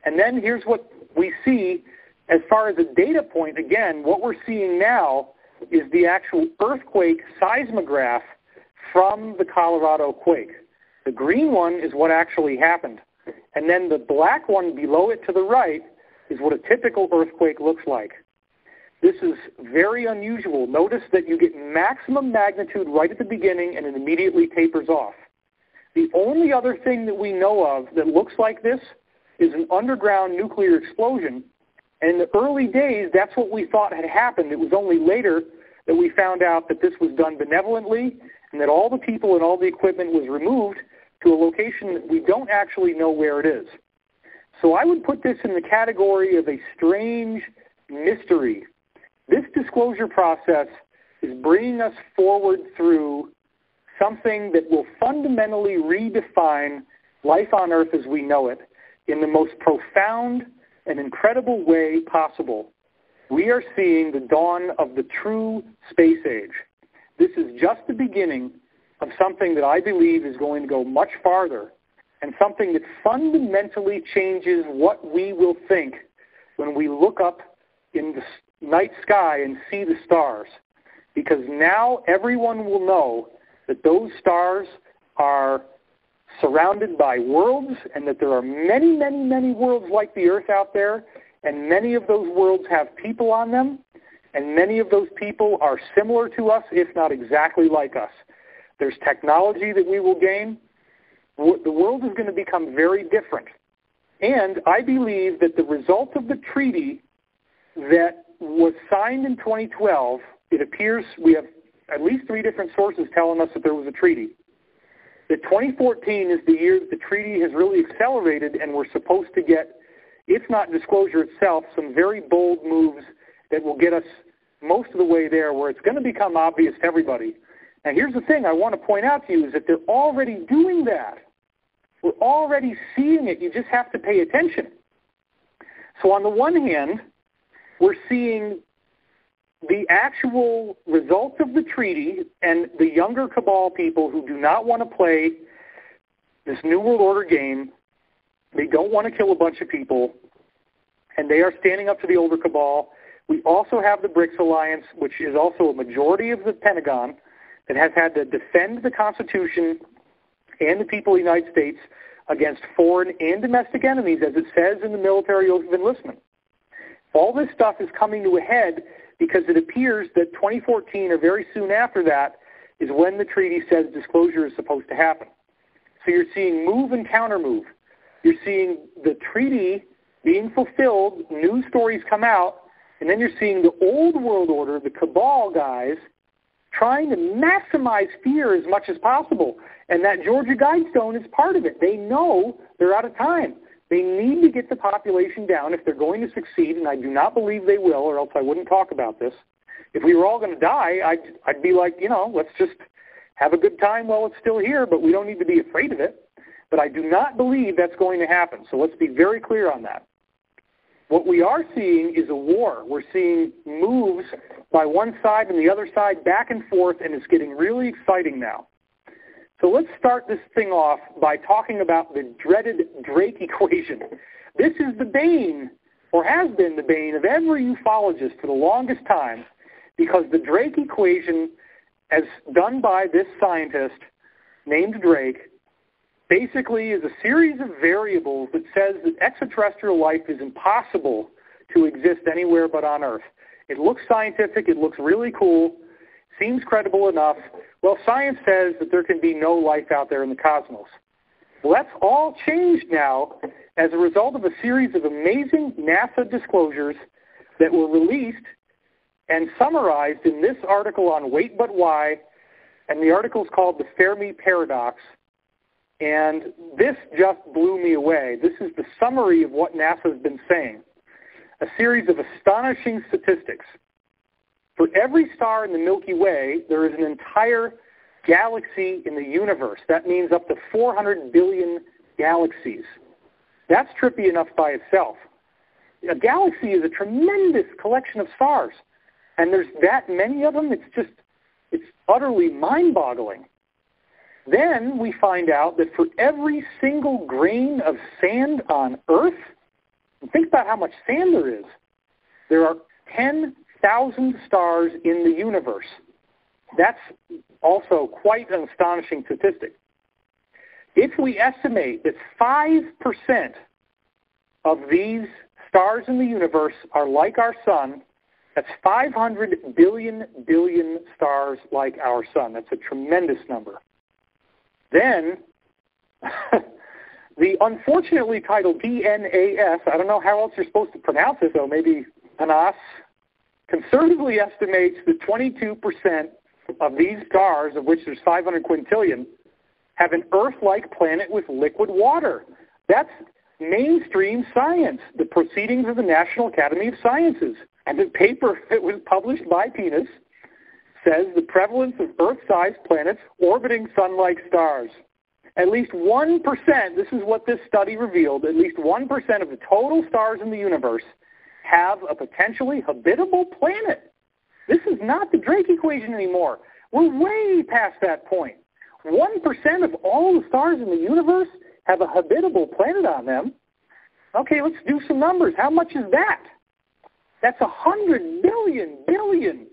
And then here's what we see as far as a data point. Again, what we're seeing now is the actual earthquake seismograph from the Colorado quake. The green one is what actually happened. And then the black one below it to the right is what a typical earthquake looks like. This is very unusual. Notice that you get maximum magnitude right at the beginning and it immediately tapers off. The only other thing that we know of that looks like this is an underground nuclear explosion. And in the early days, that's what we thought had happened. It was only later that we found out that this was done benevolently and that all the people and all the equipment was removed to a location that we don't actually know where it is. So I would put this in the category of a strange mystery. This disclosure process is bringing us forward through something that will fundamentally redefine life on Earth as we know it in the most profound and incredible way possible. We are seeing the dawn of the true space age. This is just the beginning of something that I believe is going to go much farther, and something that fundamentally changes what we will think when we look up in the night sky and see the stars. Because now everyone will know that those stars are surrounded by worlds, and that there are many, many, many worlds like the Earth out there, and many of those worlds have people on them, and many of those people are similar to us, if not exactly like us. There's technology that we will gain. The world is going to become very different. And I believe that the result of the treaty that was signed in 2012, it appears we have at least 3 different sources telling us that there was a treaty. That 2014 is the year that the treaty has really accelerated, and we're supposed to get, if not disclosure itself, some very bold moves that will get us most of the way there, where it's going to become obvious to everybody. Now, here's the thing I want to point out to you is that they're already doing that. We're already seeing it. You just have to pay attention. So on the one hand, we're seeing the actual results of the treaty, and the younger cabal people who do not want to play this New World Order game, they don't want to kill a bunch of people, and they are standing up to the older cabal. We also have the BRICS Alliance, which is also a majority of the Pentagon, that has had to defend the Constitution and the people of the United States against foreign and domestic enemies, as it says in the military oath of enlistment. All this stuff is coming to a head because it appears that 2014, or very soon after that, is when the treaty says disclosure is supposed to happen. So you're seeing move and counter-move. You're seeing the treaty being fulfilled, news stories come out, and then you're seeing the old world order, the cabal guys, trying to maximize fear as much as possible. And that Georgia Guidestone is part of it. They know they're out of time. They need to get the population down if they're going to succeed, and I do not believe they will, or else I wouldn't talk about this. If we were all going to die, I'd be like, let's just have a good time while it's still here, but we don't need to be afraid of it. But I do not believe that's going to happen, so let's be very clear on that. What we are seeing is a war. We're seeing moves by one side and the other side back and forth, and it's getting really exciting now. So let's start this thing off by talking about the dreaded Drake equation. This is the bane, or has been the bane, of every ufologist for the longest time, because the Drake equation, as done by this scientist named Drake, basically is a series of variables that says that extraterrestrial life is impossible to exist anywhere but on Earth. It looks scientific. It looks really cool. Seems credible enough. Well, science says that there can be no life out there in the cosmos. Well, that's all changed now as a result of a series of amazing NASA disclosures that were released and summarized in this article on Wait But Why, and the article is called The Fermi Paradox. And this just blew me away. This is the summary of what NASA has been saying. A series of astonishing statistics. For every star in the Milky Way, there is an entire galaxy in the universe. That means up to 400 billion galaxies. That's trippy enough by itself. A galaxy is a tremendous collection of stars. And there's that many of them, it's utterly mind-boggling. Then we find out that for every single grain of sand on Earth, and think about how much sand there are 10,000 stars in the universe. That's also quite an astonishing statistic. If we estimate that 5% of these stars in the universe are like our sun, that's 500 billion stars like our sun. That's a tremendous number. Then, the unfortunately titled DNAS, I don't know how else you're supposed to pronounce it, though, maybe ANAS, conservatively estimates that 22% of these stars, of which there's 500 quintillion, have an Earth-like planet with liquid water. That's mainstream science, the Proceedings of the National Academy of Sciences. And the paper that was published by PNAS says the prevalence of Earth-sized planets orbiting sun-like stars. At least 1%, this is what this study revealed, at least 1% of the total stars in the universe have a potentially habitable planet. This is not the Drake equation anymore. We're way past that point. 1% of all the stars in the universe have a habitable planet on them. Okay, let's do some numbers. How much is that? That's 100 billion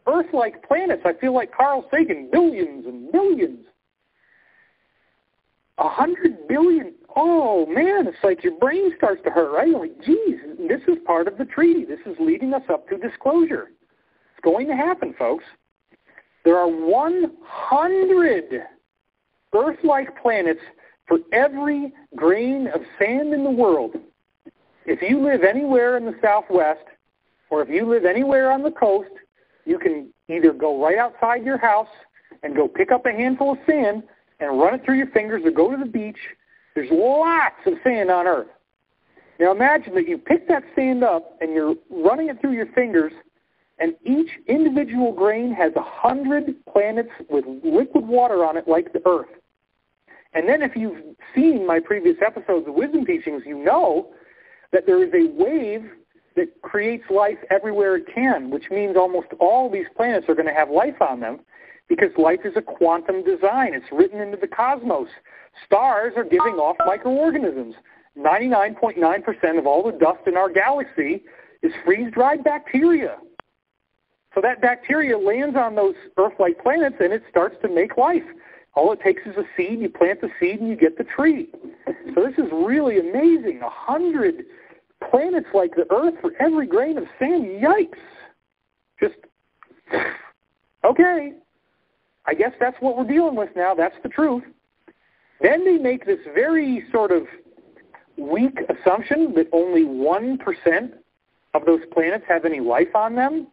Earth-like planets. I feel like Carl Sagan, billions and millions. 100 billion. Oh, man, it's like your brain starts to hurt, right? You're like, geez, this is part of the treaty. This is leading us up to disclosure. It's going to happen, folks. There are 100 Earth-like planets for every grain of sand in the world. If you live anywhere in the Southwest, or if you live anywhere on the coast, you can either go right outside your house and go pick up a handful of sand and run it through your fingers, or go to the beach. There's lots of sand on Earth. Now imagine that you pick that sand up and you're running it through your fingers, and each individual grain has 100 planets with liquid water on it like the Earth. And then if you've seen my previous episodes of Wisdom Teachings, you know that there is a wave that creates life everywhere it can, which means almost all these planets are going to have life on them, because life is a quantum design. It's written into the cosmos. Stars are giving off microorganisms. 99.9% of all the dust in our galaxy is freeze-dried bacteria. So that bacteria lands on those Earth-like planets, and it starts to make life. All it takes is a seed. You plant the seed, and you get the tree. So this is really amazing. 100 planets like the Earth for every grain of sand. Yikes. Just, okay. I guess that's what we're dealing with now. That's the truth. Then they make this very sort of weak assumption that only 1% of those planets have any life on them.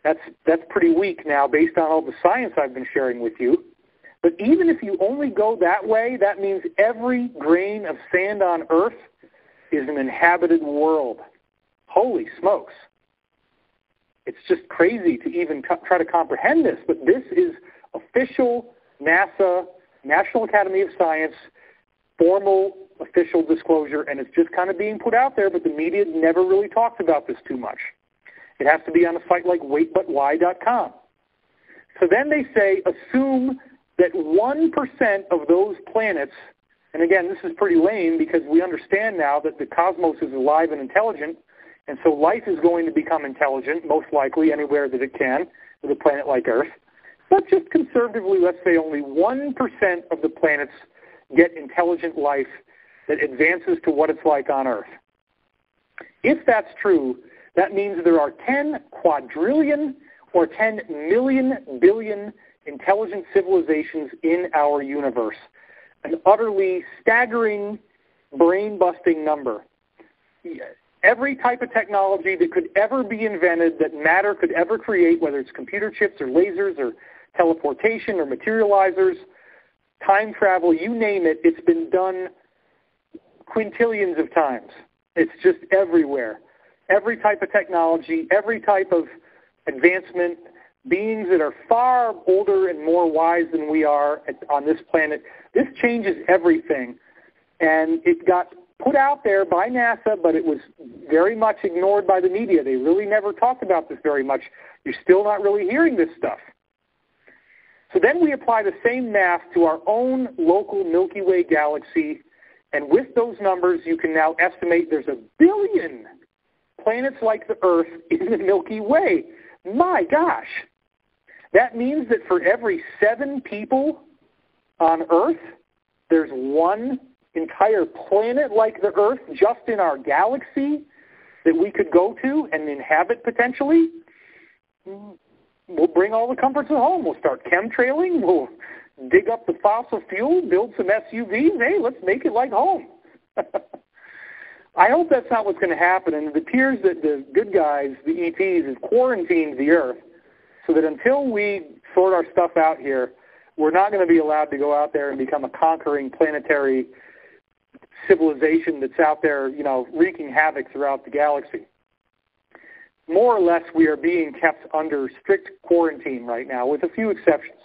That's pretty weak now based on all the science I've been sharing with you. But even if you only go that way, that means every grain of sand on Earth is an inhabited world. Holy smokes. It's just crazy to even try to comprehend this, but this is official NASA, National Academy of Science, formal official disclosure, and it's just kind of being put out there, but the media never really talks about this too much. It has to be on a site like waitbutwhy.com. So then they say, assume that 1% of those planets, and again, this is pretty lame because we understand now that the cosmos is alive and intelligent, and so life is going to become intelligent, most likely anywhere that it can, with a planet like Earth. But just conservatively, let's say only 1% of the planets get intelligent life that advances to what it's like on Earth. If that's true, that means there are 10 quadrillion, or 10 million billion intelligent civilizations in our universe. An utterly staggering, brain-busting number. Every type of technology that could ever be invented, that matter could ever create, whether it's computer chips or lasers or teleportation or materializers, time travel, you name it, it's been done quintillions of times. It's just everywhere. Every type of technology, every type of advancement, beings that are far older and more wise than we are on this planet. This changes everything. And it got put out there by NASA, but it was very much ignored by the media. They really never talked about this very much. You're still not really hearing this stuff. So then we apply the same math to our own local Milky Way galaxy, and with those numbers, you can now estimate there's 1 billion planets like the Earth in the Milky Way. My gosh. That means that for every 7 people on Earth, there's one entire planet like the Earth just in our galaxy that we could go to and inhabit potentially. We'll bring all the comforts of home. We'll start chemtrailing. We'll dig up the fossil fuel, build some SUVs. Hey, let's make it like home. I hope that's not what's going to happen, and it appears that the good guys, the ETs, have quarantined the Earth so that until we sort our stuff out here, we're not going to be allowed to go out there and become a conquering planetary civilization that's out there, wreaking havoc throughout the galaxy. More or less, we are being kept under strict quarantine right now, with a few exceptions.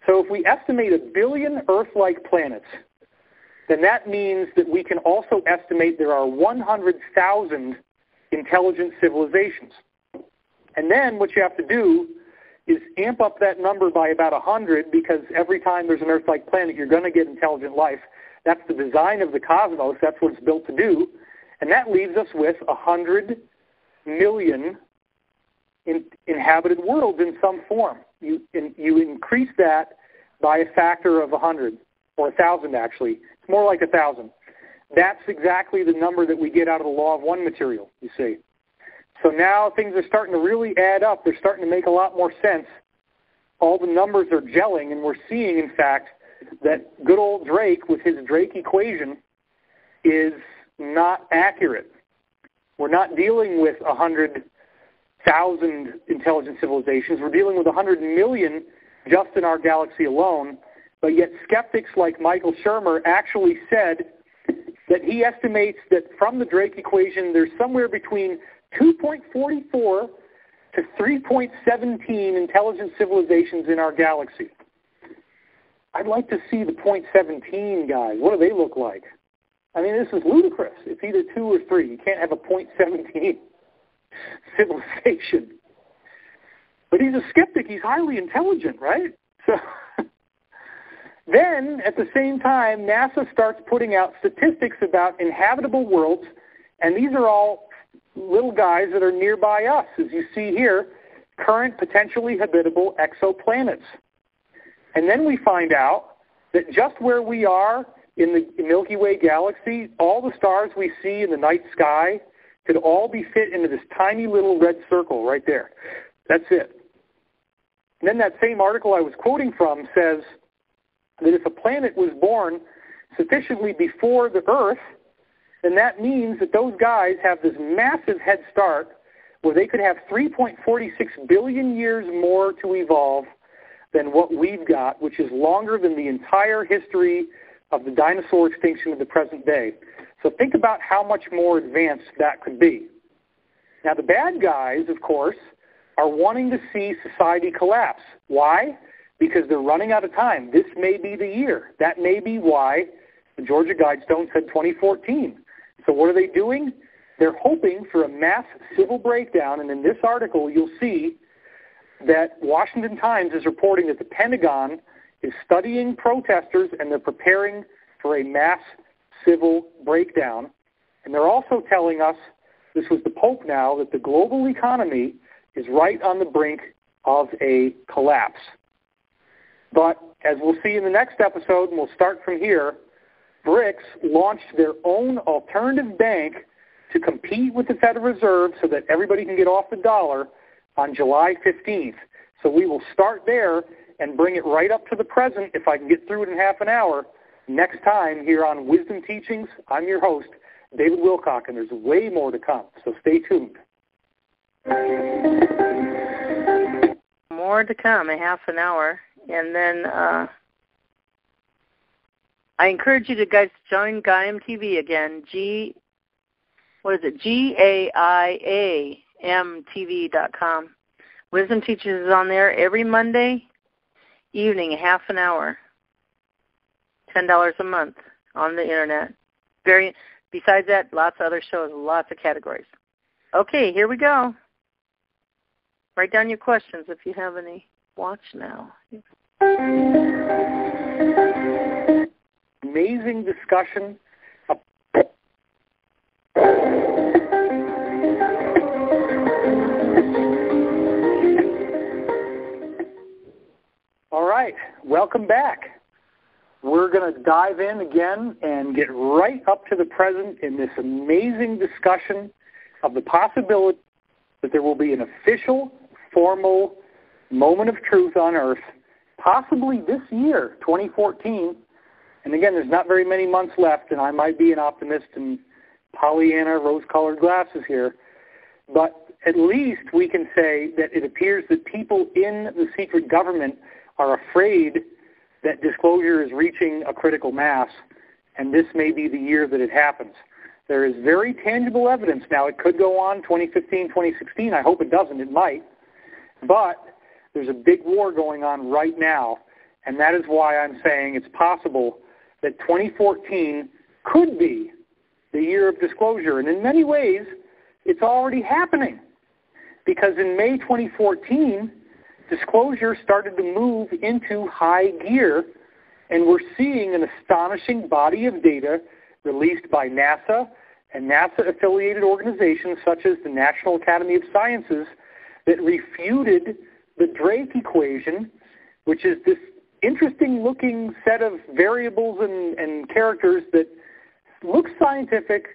So if we estimate 1 billion Earth-like planets, then that means that we can also estimate there are 100,000 intelligent civilizations. And then what you have to do is amp up that number by about 100, because every time there's an Earth-like planet, you're going to get intelligent life. That's the design of the cosmos. That's what it's built to do. And that leaves us with 100 million inhabited worlds in some form. You increase that by a factor of 100, or 1,000 actually. It's more like 1,000. That's exactly the number that we get out of the law of one material, you see. So now things are starting to really add up. They're starting to make a lot more sense. All the numbers are gelling, and we're seeing, in fact, that good old Drake with his Drake equation is not accurate. We're not dealing with 100,000 intelligent civilizations. We're dealing with 100 million just in our galaxy alone. But yet skeptics like Michael Shermer actually said that he estimates that from the Drake equation, there's somewhere between 2.44 to 3.17 intelligent civilizations in our galaxy. I'd like to see the 0.17 guys. What do they look like? I mean, this is ludicrous. It's either 2 or 3. You can't have a 0.17 civilization. But he's a skeptic. He's highly intelligent, right? So then, at the same time, NASA starts putting out statistics about inhabitable worlds, and these are all little guys that are nearby us. As you see here, current potentially habitable exoplanets. And then we find out that just where we are in the Milky Way galaxy, all the stars we see in the night sky could all be fit into this tiny little red circle right there. That's it. And then that same article I was quoting from says that if a planet was born sufficiently before the Earth, then that means that those guys have this massive head start where they could have 3.46 billion years more to evolve than what we've got, which is longer than the entire history of the dinosaur extinction of the present day. So think about how much more advanced that could be. Now, the bad guys, of course, are wanting to see society collapse. Why? Because they're running out of time. This may be the year. That may be why the Georgia Guidestone said 2014. So what are they doing? They're hoping for a mass civil breakdown, and in this article you'll see that Washington Times is reporting that the Pentagon is studying protesters and they're preparing for a mass civil breakdown. And they're also telling us, this was the Pope now, that the global economy is right on the brink of a collapse. But as we'll see in the next episode, and we'll start from here, BRICS launched their own alternative bank to compete with the Federal Reserve so that everybody can get off the dollar on July 15th. So we will start there and bring it right up to the present, if I can get through it in half an hour, next time here on Wisdom Teachings. I'm your host, David Wilcock, and there's way more to come, so stay tuned. More to come, a half an hour. And then I encourage you to guys join GaiaM TV again. GaiaMTV.com. Wisdom Teachings is on there every Monday evening, a half an hour. $10 a month on the internet. Besides that, lots of other shows, lots of categories. Okay, here we go. Write down your questions if you have any. Watch now. Amazing discussion. All right, welcome back. We're going to dive in again and get right up to the present in this amazing discussion of the possibility that there will be an official, formal moment of truth on Earth, possibly this year, 2014. And again, there's not very many months left, and I might be an optimist and Pollyanna, rose-colored glasses here. But at least we can say that it appears that people in the secret government are afraid that disclosure is reaching a critical mass, and this may be the year that it happens. There is very tangible evidence. Now, it could go on 2015, 2016. I hope it doesn't. It might. But there's a big war going on right now, and that is why I'm saying it's possible that 2014 could be the year of disclosure. And in many ways, it's already happening, because in May 2014, disclosure started to move into high gear, and we're seeing an astonishing body of data released by NASA and NASA-affiliated organizations such as the National Academy of Sciences that refuted the Drake equation, which is this interesting-looking set of variables and characters that looks scientific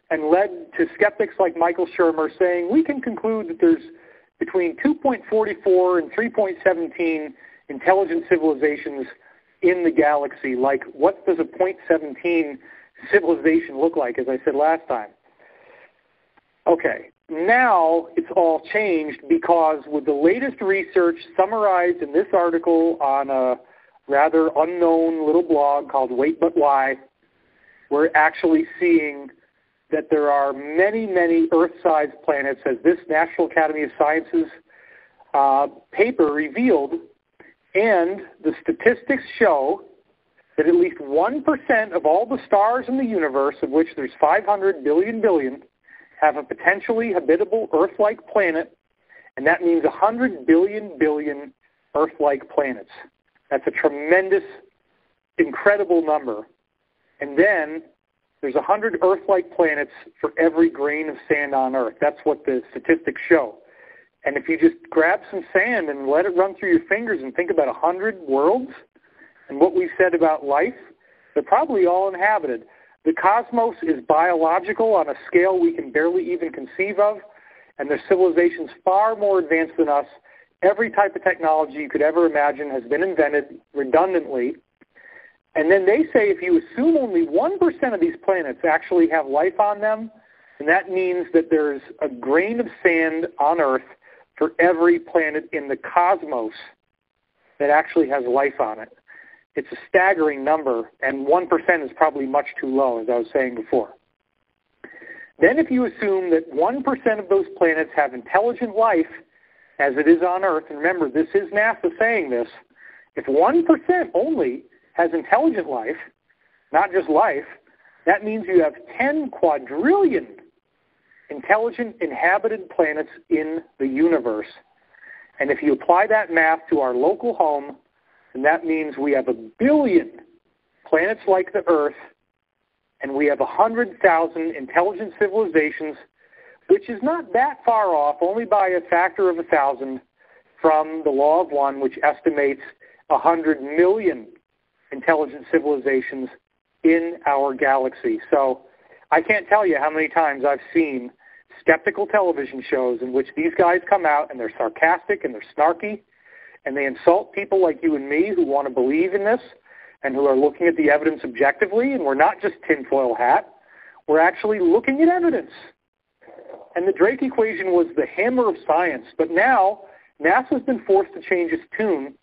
and led to skeptics like Michael Shermer saying we can conclude that there's between 2.44 and 3.17 intelligent civilizations in the galaxy. Like, what does a 0.17 civilization look like, as I said last time? Okay, now it's all changed because with the latest research summarized in this article on a rather unknown little blog called Wait But Why, we're actually seeing that there are many, many Earth-sized planets, as this National Academy of Sciences paper revealed, and the statistics show that at least 1% of all the stars in the universe, of which there's 500 billion, have a potentially habitable Earth-like planet, and that means 100 billion Earth-like planets. That's a tremendous, incredible number. And then there's 100 Earth-like planets for every grain of sand on Earth. That's what the statistics show. And if you just grab some sand and let it run through your fingers and think about 100 worlds and what we've said about life, they're probably all inhabited. The cosmos is biological on a scale we can barely even conceive of, and there's civilizations far more advanced than us. Every type of technology you could ever imagine has been invented redundantly. And then they say if you assume only 1% of these planets actually have life on them, then that means that there's a grain of sand on Earth for every planet in the cosmos that actually has life on it. It's a staggering number, and 1% is probably much too low, as I was saying before. Then if you assume that 1% of those planets have intelligent life, as it is on Earth, and remember, this is NASA saying this, if 1% only has intelligent life, not just life, that means you have 10 quadrillion intelligent inhabited planets in the universe. And if you apply that math to our local home, then that means we have 1 billion planets like the Earth, and we have 100,000 intelligent civilizations, which is not that far off, only by a factor of 1,000 from the law of one, which estimates 100 million intelligent civilizations in our galaxy. So I can't tell you how many times I've seen skeptical television shows in which these guys come out and they're sarcastic and they're snarky and they insult people like you and me who want to believe in this and who are looking at the evidence objectively, and we're not just tinfoil hat. We're actually looking at evidence. And the Drake equation was the hammer of science, but now NASA's been forced to change its tune.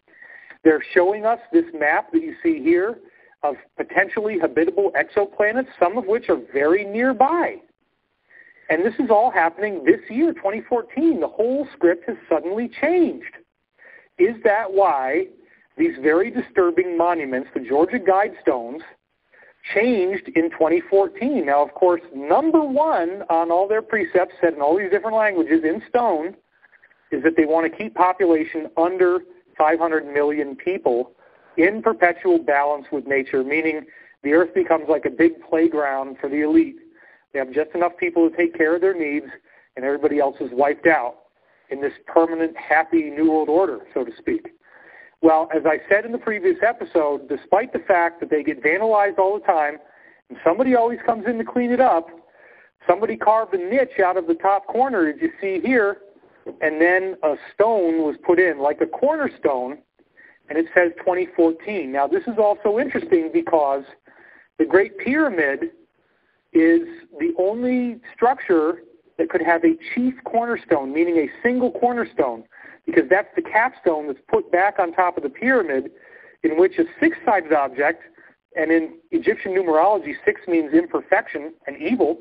They're showing us this map that you see here of potentially habitable exoplanets, some of which are very nearby. And this is all happening this year, 2014. The whole script has suddenly changed. Is that why these very disturbing monuments, the Georgia Guidestones, changed in 2014? Now, of course, number one on all their precepts, said in all these different languages in stone, is that they want to keep population under 500 million people in perpetual balance with nature, meaning the earth becomes like a big playground for the elite. They have just enough people to take care of their needs, and everybody else is wiped out in this permanent, happy New World Order, so to speak. Well, as I said in the previous episode, despite the fact that they get vandalized all the time, and somebody always comes in to clean it up, somebody carved a niche out of the top corner, as you see here, and then a stone was put in, like a cornerstone, and it says 2014. Now, this is also interesting because the Great Pyramid is the only structure that could have a chief cornerstone, meaning a single cornerstone, because that's the capstone that's put back on top of the pyramid, in which a six-sided object, and in Egyptian numerology, 6 means imperfection and evil,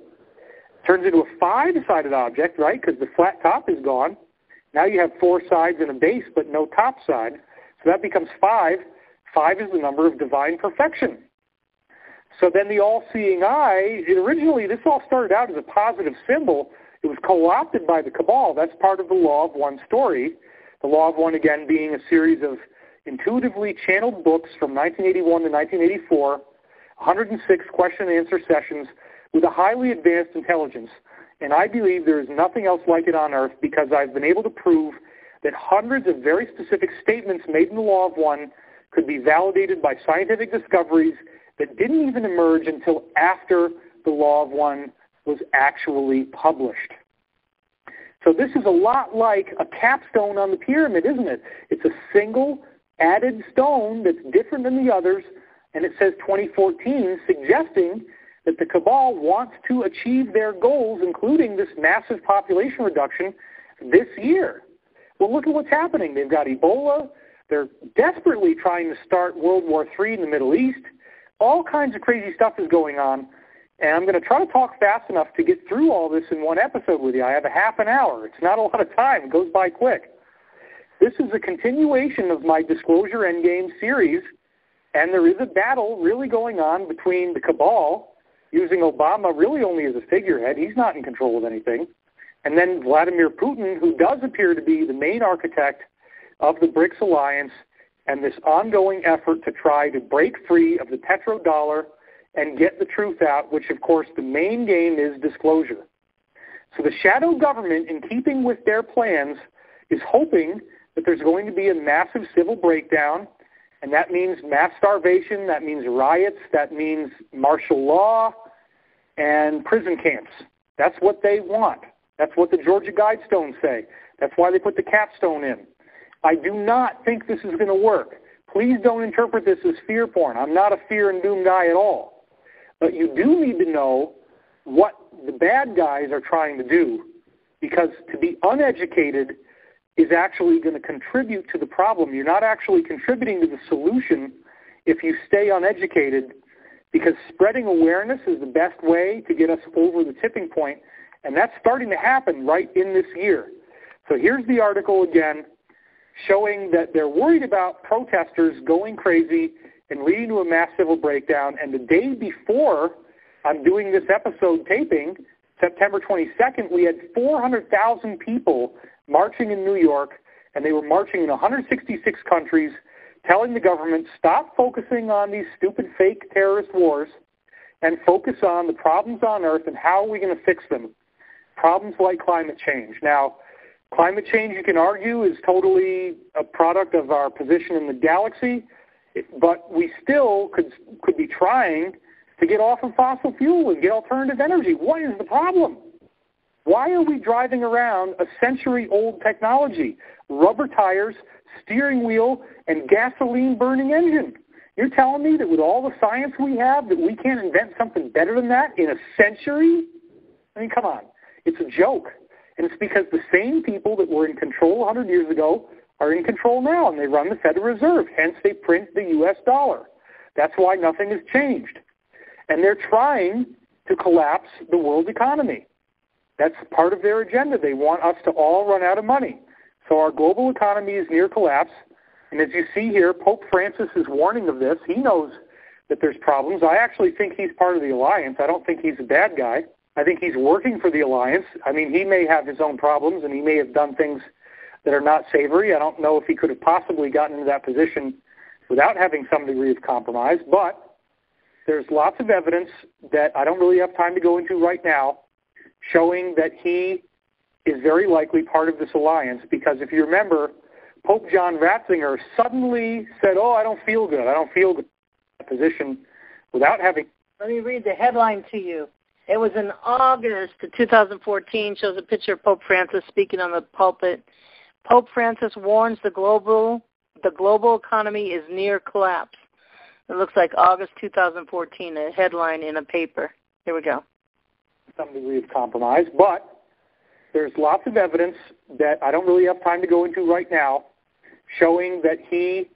turns into a 5-sided object, right, because the flat top is gone. Now you have 4 sides and a base, but no top side. So that becomes 5. 5 is the number of divine perfection. So then the all-seeing eye, originally this all started out as a positive symbol. It was co-opted by the Cabal. That's part of the Law of One story. The Law of One, again, being a series of intuitively channeled books from 1981 to 1984, 106 question-and-answer sessions with a highly advanced intelligence. And I believe there is nothing else like it on Earth because I've been able to prove that hundreds of very specific statements made in the Law of One could be validated by scientific discoveries that didn't even emerge until after the Law of One was actually published. So this is a lot like a capstone on the pyramid, isn't it? It's a single added stone that's different than the others, and it says 2014, suggesting that the Cabal wants to achieve their goals, including this massive population reduction, this year. Well, look at what's happening. They've got Ebola. They're desperately trying to start World War III in the Middle East. All kinds of crazy stuff is going on. And I'm going to try to talk fast enough to get through all this in one episode with you. I have a half an hour. It's not a lot of time. It goes by quick. This is a continuation of my Disclosure Endgame series, and there is a battle really going on between the Cabal, using Obama really only as a figurehead. He's not in control of anything. And then Vladimir Putin, who does appear to be the main architect of the BRICS alliance and this ongoing effort to try to break free of the petrodollar and get the truth out, which, of course, the main game is disclosure. So the shadow government, in keeping with their plans, is hoping that there's going to be a massive civil breakdown, and that means mass starvation, that means riots, that means martial law, and prison camps. That's what they want. That's what the Georgia Guidestones say. That's why they put the capstone in. I do not think this is going to work. Please don't interpret this as fear porn. I'm not a fear and doom guy at all. But you do need to know what the bad guys are trying to do, because to be uneducated is actually going to contribute to the problem. You're not actually contributing to the solution if you stay uneducated, because spreading awareness is the best way to get us over the tipping point, and that's starting to happen right in this year. So here's the article again, showing that they're worried about protesters going crazy and leading to a mass civil breakdown. And the day before I'm doing this episode taping, September 22nd, we had 400,000 people marching in New York, and they were marching in 166 countries, telling the government, stop focusing on these stupid fake terrorist wars and focus on the problems on Earth and how are we going to fix them. Problems like climate change. Now, climate change, you can argue, is totally a product of our position in the galaxy, but we still could be trying to get off of fossil fuel and get alternative energy. What is the problem? Why are we driving around a century-old technology? Rubber tires, steering wheel, and gasoline-burning engine. You're telling me that with all the science we have that we can't invent something better than that in a century? I mean, come on. It's a joke. And it's because the same people that were in control 100 years ago are in control now, and they run the Federal Reserve. Hence, they print the U.S. dollar. That's why nothing has changed. And they're trying to collapse the world economy. That's part of their agenda. They want us to all run out of money. So our global economy is near collapse. And as you see here, Pope Francis is warning of this. He knows that there's problems. I actually think he's part of the alliance. I don't think he's a bad guy. I think he's working for the alliance. I mean, he may have his own problems, and he may have done things that are not savory. I don't know if he could have possibly gotten into that position without having some degree of compromise. But there's lots of evidence that I don't really have time to go into right now showing that he is very likely part of this alliance, because if you remember, Pope John Ratzinger suddenly said, I don't feel good. I don't feel good in that position without having... Let me read the headline to you. It was in August of 2014, shows a picture of Pope Francis speaking on the pulpit. Pope Francis warns the global economy is near collapse. It looks like August 2014, a headline in a paper. Here we go. Some degree of compromise, but there's lots of evidence that I don't really have time to go into right now showing that he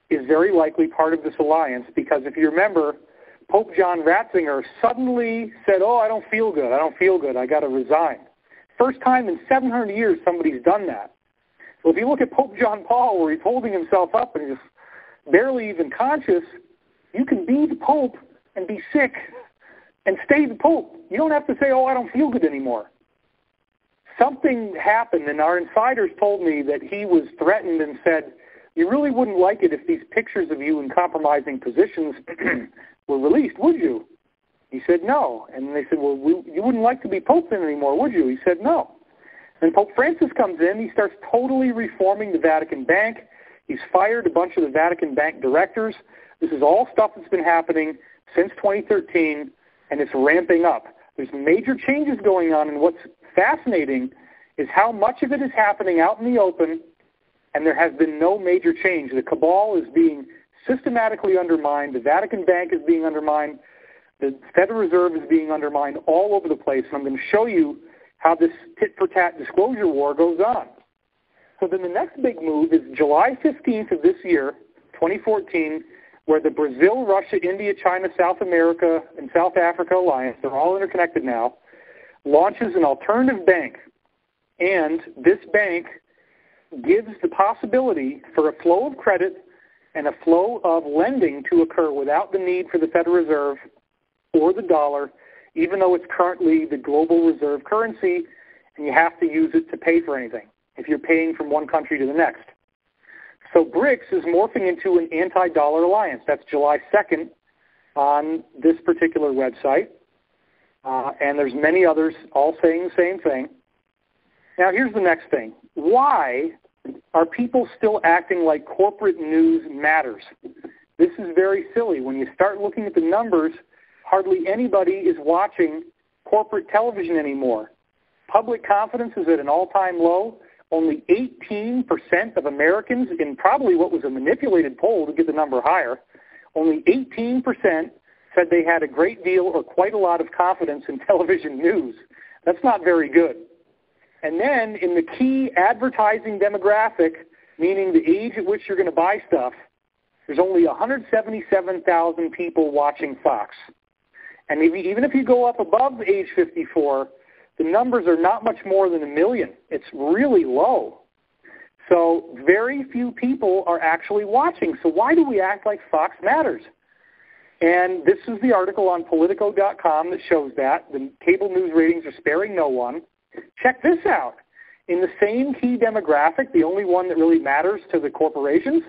is very likely part of this alliance, because if you remember, Pope John Ratzinger suddenly said, I don't feel good. I don't feel good. I got to resign. First time in 700 years somebody's done that. Well, if you look at Pope John Paul, where he's holding himself up and he's barely even conscious, you can be the Pope and be sick and stay the Pope. You don't have to say, I don't feel good anymore. Something happened, and our insiders told me that he was threatened and said, you really wouldn't like it if these pictures of you in compromising positions were released, would you? He said, no. And they said, well, you wouldn't like to be Pope then anymore, would you? He said, no. And Pope Francis comes in. He starts totally reforming the Vatican Bank. He's fired a bunch of the Vatican Bank directors. This is all stuff that's been happening since 2013, and it's ramping up. There's major changes going on, and what's fascinating is how much of it is happening out in the open, and there has been no major change. The cabal is being systematically undermined. The Vatican Bank is being undermined. The Federal Reserve is being undermined all over the place. And I'm going to show you how this tit-for-tat disclosure war goes on. So then the next big move is July 15th of this year, 2014, where the Brazil, Russia, India, China, South America, and South Africa alliance, they're all interconnected now, launches an alternative bank. And this bank gives the possibility for a flow of credit and a flow of lending to occur without the need for the Federal Reserve or the dollar, even though it's currently the global reserve currency, and you have to use it to pay for anything if you're paying from one country to the next. So BRICS is morphing into an anti-dollar alliance. That's July 2nd on this particular website, and there's many others all saying the same thing. Now, here's the next thing. Why are people still acting like corporate news matters? This is very silly. When you start looking at the numbers, hardly anybody is watching corporate television anymore. Public confidence is at an all-time low. Only 18% of Americans, in probably what was a manipulated poll to get the number higher, only 18% said they had a great deal or quite a lot of confidence in television news. That's not very good. And then in the key advertising demographic, meaning the age at which you're going to buy stuff, there's only 177,000 people watching Fox. And even if you go up above age 54, the numbers are not much more than 1 million. It's really low. So very few people are actually watching. So why do we act like Fox matters? And this is the article on Politico.com that shows that. The cable news ratings are sparing no one. Check this out. In the same key demographic, the only one that really matters to the corporations,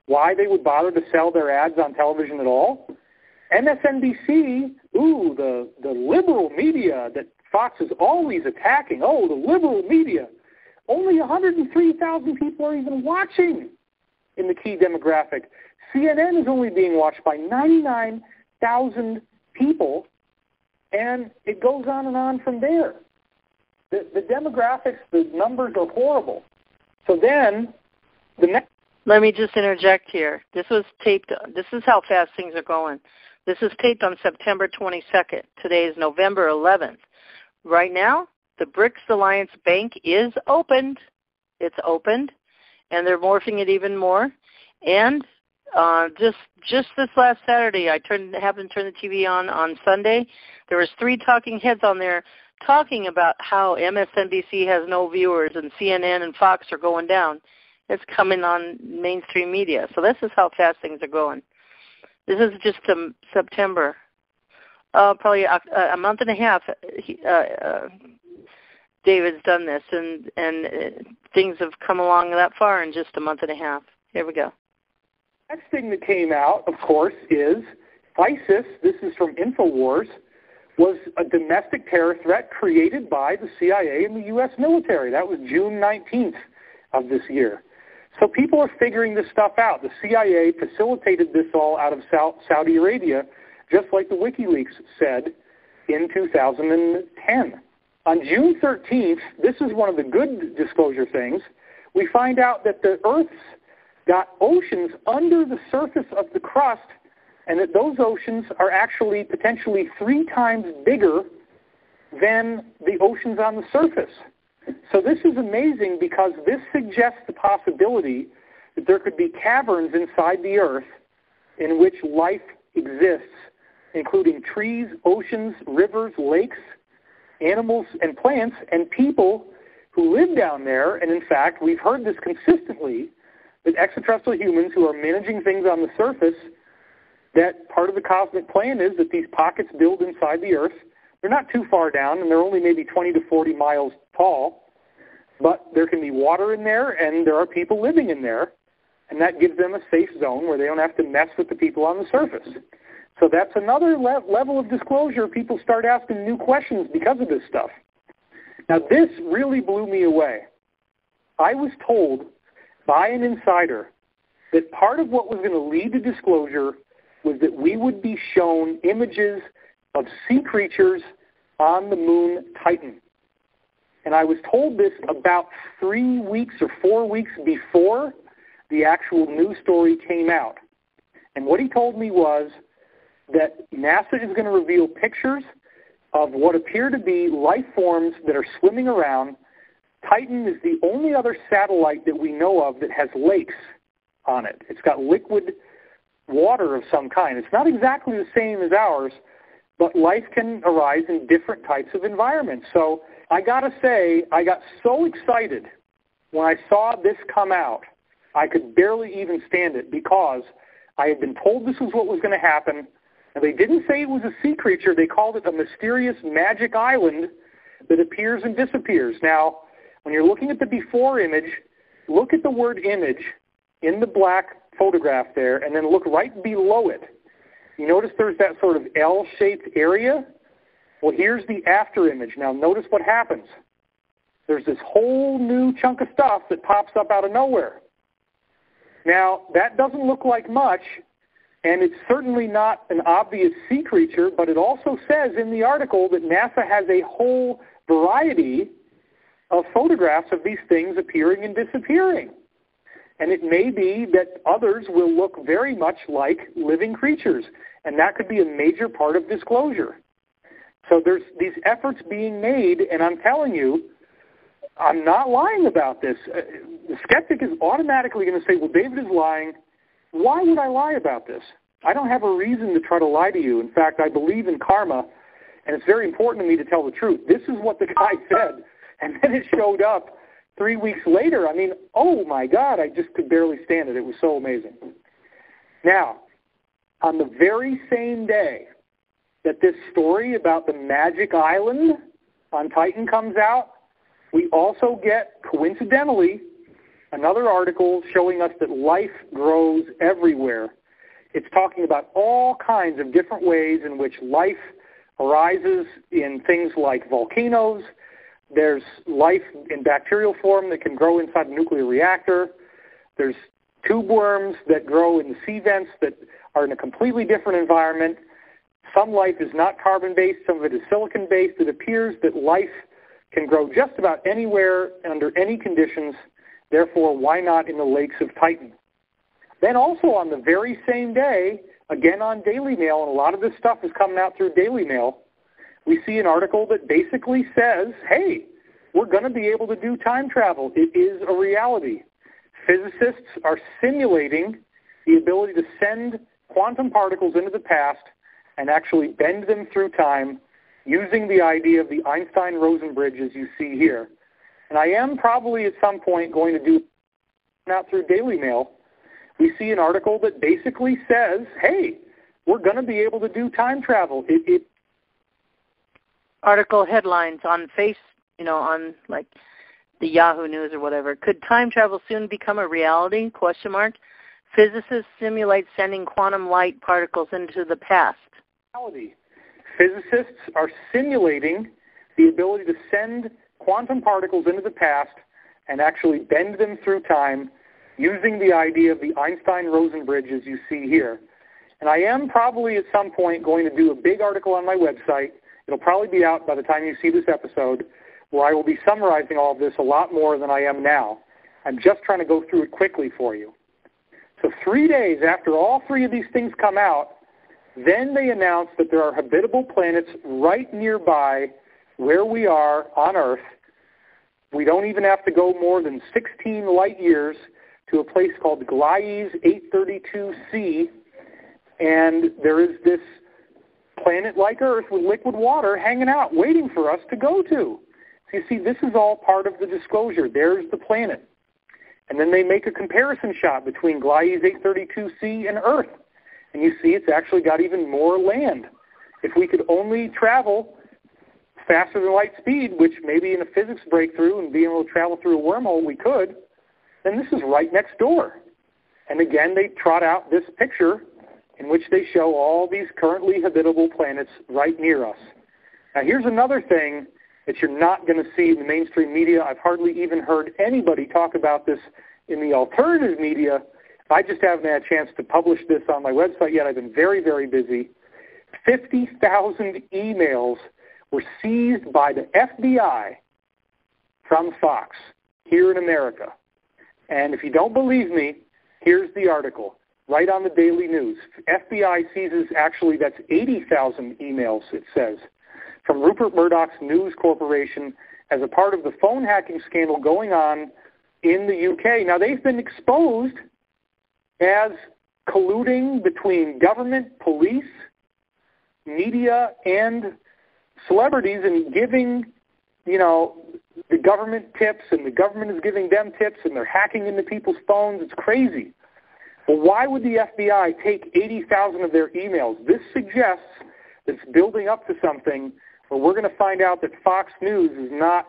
why they would bother to sell their ads on television at all, MSNBC, the liberal media that Fox is always attacking. Oh, the liberal media. Only 103,000 people are even watching in the key demographic. CNN is only being watched by 99,000 people, and it goes on and on from there. The demographics, the numbers are horrible. So then, the next... Let me just interject here. This was taped. This is how fast things are going. This is taped on September 22nd. Today is November 11th. Right now, the BRICS Alliance Bank is opened. It's opened, and they're morphing it even more. And just this last Saturday, I happened to turn the TV on Sunday. There was 3 talking heads on there talking about how MSNBC has no viewers and CNN and Fox are going down. It's coming on mainstream media. So this is how fast things are going. This is just September. Probably a month and a half. David's done this, and things have come along that far in just a month and a half. Here we go. Next thing that came out, of course, is ISIS. This is from InfoWars. Was a domestic terror threat created by the CIA and the U.S. military. That was June 19th of this year. So people are figuring this stuff out. The CIA facilitated this all out of Saudi Arabia, just like the WikiLeaks said in 2010. On June 13th, this is one of the good disclosure things, we find out that the Earth's got oceans under the surface of the crust, and that those oceans are actually potentially 3 times bigger than the oceans on the surface. So this is amazing because this suggests the possibility that there could be caverns inside the Earth in which life exists, including trees, oceans, rivers, lakes, animals, and plants, and people who live down there. And in fact, we've heard this consistently, that extraterrestrial humans who are managing things on the surface, that part of the cosmic plan is that these pockets build inside the Earth. They're not too far down, and they're only maybe 20 to 40 miles tall, but there can be water in there, and there are people living in there, and that gives them a safe zone where they don't have to mess with the people on the surface. So that's another level of disclosure. People start asking new questions because of this stuff. Now, this really blew me away. I was told by an insider that part of what was going to lead to disclosure was that we would be shown images of sea creatures on the moon Titan. And I was told this about 3 weeks or 4 weeks before the actual news story came out. And what he told me was that NASA is going to reveal pictures of what appear to be life forms that are swimming around. Titan is the only other satellite that we know of that has lakes on it. It's got liquid water of some kind. It's not exactly the same as ours, but life can arise in different types of environments. So I got to say, I got so excited when I saw this come out, I could barely even stand it because I had been told this was what was going to happen, and they didn't say it was a sea creature. They called it a mysterious magic island that appears and disappears. Now, when you're looking at the before image, look at the word image in the black photograph there, and then look right below it. You notice there's that sort of L-shaped area? Well, here's the after image. Now, notice what happens. There's this whole new chunk of stuff that pops up out of nowhere. Now, that doesn't look like much, and it's certainly not an obvious sea creature, but it also says in the article that NASA has a whole variety of photographs of these things appearing and disappearing. And it may be that others will look very much like living creatures, and that could be a major part of disclosure. So there's these efforts being made, and I'm telling you, I'm not lying about this. The skeptic is automatically going to say, well, David is lying. Why would I lie about this? I don't have a reason to try to lie to you. In fact, I believe in karma, and it's very important to me to tell the truth. This is what the guy said, and then it showed up 3 weeks later. I mean, oh my God, I just could barely stand it. It was so amazing. Now, on the very same day that this story about the magic island on Titan comes out, we also get, coincidentally, another article showing us that life grows everywhere. It's talking about all kinds of different ways in which life arises in things like volcanoes. There's life in bacterial form that can grow inside a nuclear reactor. There's tube worms that grow in the sea vents that are in a completely different environment. Some life is not carbon-based. Some of it is silicon-based. It appears that life can grow just about anywhere under any conditions. Therefore, why not in the lakes of Titan? Then also on the very same day, again on Daily Mail, and a lot of this stuff is coming out through Daily Mail, we see an article that basically says, hey, we're going to be able to do time travel. It is a reality. Physicists are simulating the ability to send quantum particles into the past and actually bend them through time using the idea of the Einstein-Rosen bridge as you see here. And I am probably at some point going to do out through Daily Mail. We see an article that basically says, hey, we're going to be able to do time travel. Article headlines on on like the Yahoo News or whatever. Could time travel soon become a reality? ? Physicists simulate sending quantum light particles into the past. Physicists are simulating the ability to send quantum particles into the past and actually bend them through time using the idea of the Einstein-Rosen bridge as you see here. And I am probably at some point going to do a big article on my website. It'll probably be out by the time you see this episode, where I will be summarizing all of this a lot more than I am now. I'm just trying to go through it quickly for you. So 3 days after all three of these things come out, then they announce that there are habitable planets right nearby where we are on Earth. We don't even have to go more than 16 light years to a place called Gliese 832c, and there is this planet like Earth with liquid water hanging out, waiting for us to go to. So you see, this is all part of the disclosure. There's the planet. And then they make a comparison shot between Gliese 832c and Earth. And you see it's actually got even more land. If we could only travel faster than light speed, which maybe in a physics breakthrough and being able to travel through a wormhole we could, then this is right next door. And again, they trot out this picture in which they show all these currently habitable planets right near us. Now here's another thing that you're not going to see in the mainstream media. I've hardly even heard anybody talk about this in the alternative media. I just haven't had a chance to publish this on my website yet. I've been very, very busy. 50,000 emails were seized by the FBI from Fox here in America. And if you don't believe me, here's the article right on the Daily News. FBI seizes, actually that's 80,000 emails, it says, from Rupert Murdoch's News Corporation as a part of the phone hacking scandal going on in the UK. Now, they've been exposed as colluding between government, police, media, and celebrities and giving, the government tips, and the government is giving them tips, and they're hacking into people's phones. It's crazy. Well, why would the FBI take 80,000 of their emails? This suggests that it's building up to something where we're going to find out that Fox News is not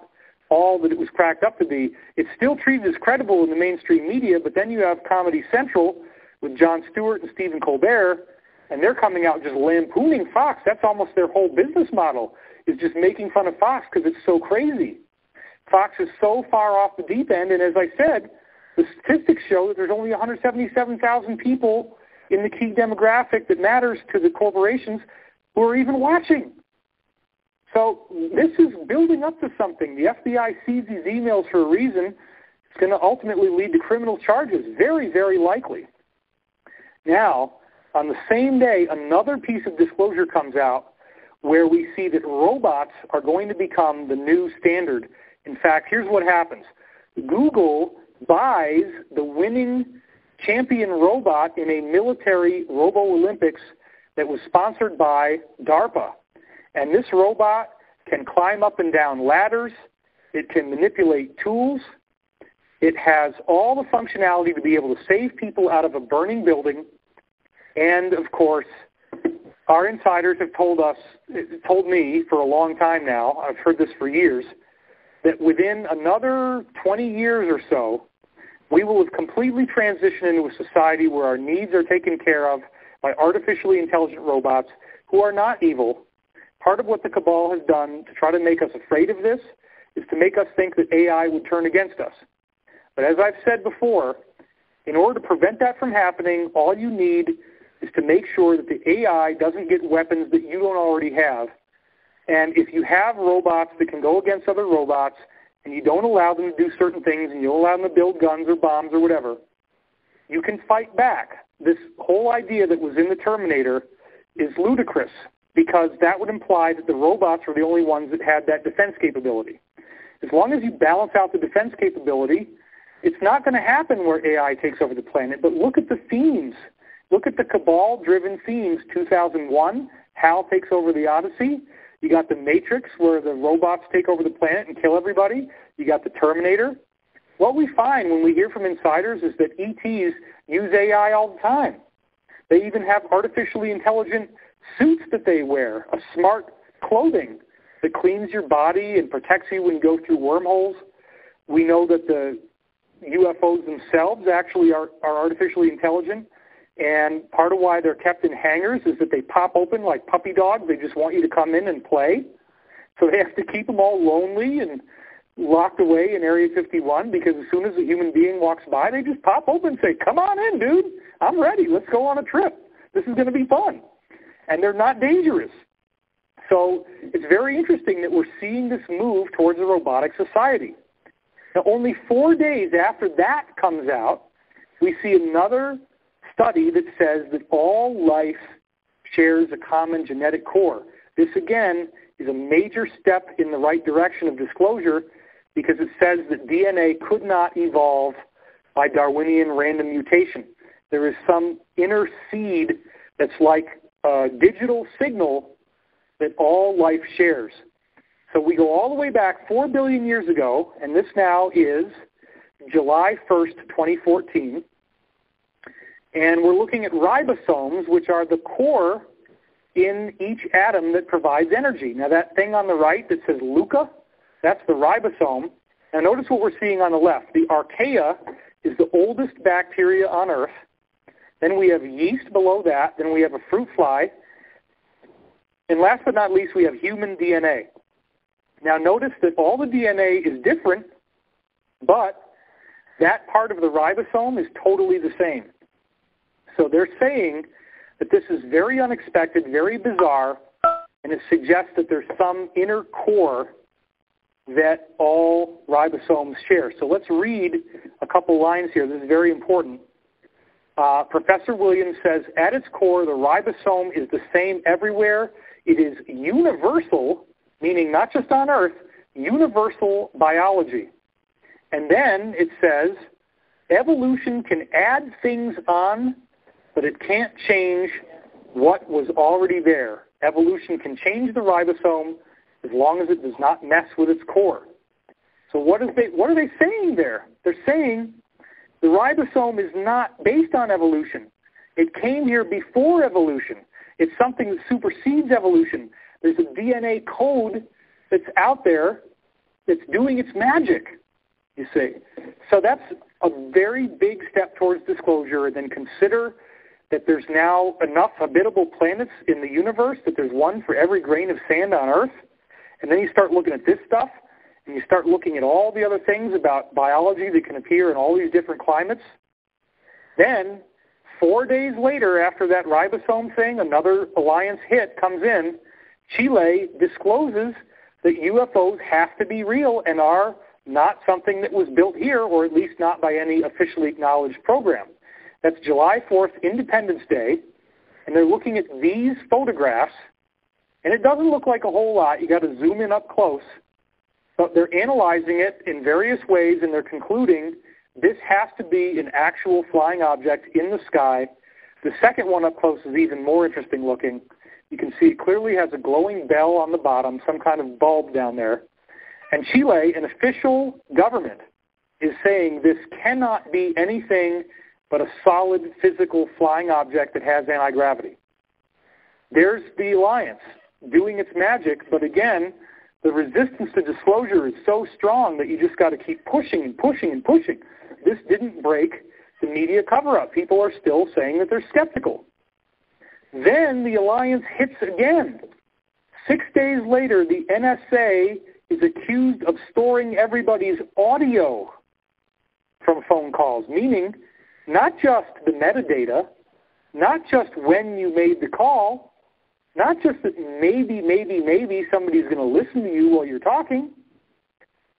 all that it was cracked up to be. It's still treated as credible in the mainstream media, but then you have Comedy Central with Jon Stewart and Stephen Colbert, and they're coming out just lampooning Fox. That's almost their whole business model, is just making fun of Fox because it's so crazy. Fox is so far off the deep end, and as I said, the statistics show that there's only 177,000 people in the key demographic that matters to the corporations who are even watching. So this is building up to something. The FBI sees these emails for a reason. It's going to ultimately lead to criminal charges, very, very likely. Now, on the same day, another piece of disclosure comes out where we see that robots are going to become the new standard. In fact, here's what happens. Google buys the winning champion robot in a military Robo-Olympics that was sponsored by DARPA. And this robot can climb up and down ladders. It can manipulate tools. It has all the functionality to be able to save people out of a burning building. And, of course, our insiders have told me for a long time now, I've heard this for years, that within another 20 years or so, we will have completely transitioned into a society where our needs are taken care of by artificially intelligent robots who are not evil. Part of what the cabal has done to try to make us afraid of this is to make us think that AI would turn against us. But as I've said before, in order to prevent that from happening, all you need is to make sure that the AI doesn't get weapons that you don't already have. And if you have robots that can go against other robots and you don't allow them to do certain things and you don't allow them to build guns or bombs or whatever, you can fight back. This whole idea that was in the Terminator is ludicrous because that would imply that the robots were the only ones that had that defense capability. As long as you balance out the defense capability, it's not going to happen where AI takes over the planet. But look at the themes. Look at the cabal-driven themes. 2001, HAL takes over the Odyssey. You got the Matrix, where the robots take over the planet and kill everybody. You got the Terminator. What we find when we hear from insiders is that ETs use AI all the time. They even have artificially intelligent suits that they wear, a smart clothing that cleans your body and protects you when you go through wormholes. We know that the UFOs themselves actually are artificially intelligent, and part of why they're kept in hangars is that they pop open like puppy dogs. They just want you to come in and play. So they have to keep them all lonely and locked away in Area 51 because as soon as a human being walks by, they just pop open and say, come on in, dude. I'm ready. Let's go on a trip. This is going to be fun. And they're not dangerous. So it's very interesting that we're seeing this move towards a robotic society. Now, only 4 days after that comes out, we see another study that says that all life shares a common genetic core. This, again, is a major step in the right direction of disclosure because it says that DNA could not evolve by Darwinian random mutation. There is some inner seed that's like a digital signal that all life shares. So we go all the way back 4 billion years ago, and this now is July 1st, 2014. And we're looking at ribosomes, which are the core in each atom that provides energy. Now that thing on the right that says LUCA, that's the ribosome. Now notice what we're seeing on the left. The archaea is the oldest bacteria on Earth. Then we have yeast below that. Then we have a fruit fly. And last but not least, we have human DNA. Now notice that all the DNA is different, but that part of the ribosome is totally the same. So they're saying that this is very unexpected, very bizarre, and it suggests that there's some inner core that all ribosomes share. So let's read a couple lines here. This is very important. Professor Williams says, at its core, the ribosome is the same everywhere. It is universal, meaning not just on Earth, universal biology. And then it says, evolution can add things on, but it can't change what was already there. Evolution can change the ribosome as long as it does not mess with its core. So what are they saying there? They're saying the ribosome is not based on evolution. It came here before evolution. It's something that supersedes evolution. There's a DNA code that's out there that's doing its magic, you see. So that's a very big step towards disclosure. And then consider that there's now enough habitable planets in the universe that there's one for every grain of sand on Earth. And then you start looking at this stuff, and you start looking at all the other things about biology that can appear in all these different climates. Then 4 days later, after that ribosome thing, another alliance hit comes in. Chile discloses that UFOs have to be real and are not something that was built here, or at least not by any officially acknowledged program. That's July 4th, Independence Day, and they're looking at these photographs, and it doesn't look like a whole lot. You got to zoom in up close, but they're analyzing it in various ways, and they're concluding this has to be an actual flying object in the sky. The second one up close is even more interesting looking. You can see it clearly has a glowing bell on the bottom, some kind of bulb down there. And Chile, an official government, is saying this cannot be anything but a solid physical flying object that has anti-gravity. There's the alliance doing its magic, but again, the resistance to disclosure is so strong that you just got to keep pushing and pushing and pushing. This didn't break the media cover-up. People are still saying that they're skeptical. Then the alliance hits again. 6 days later, the NSA is accused of storing everybody's audio from phone calls, meaning not just the metadata, not just when you made the call, not just that maybe somebody's going to listen to you while you're talking.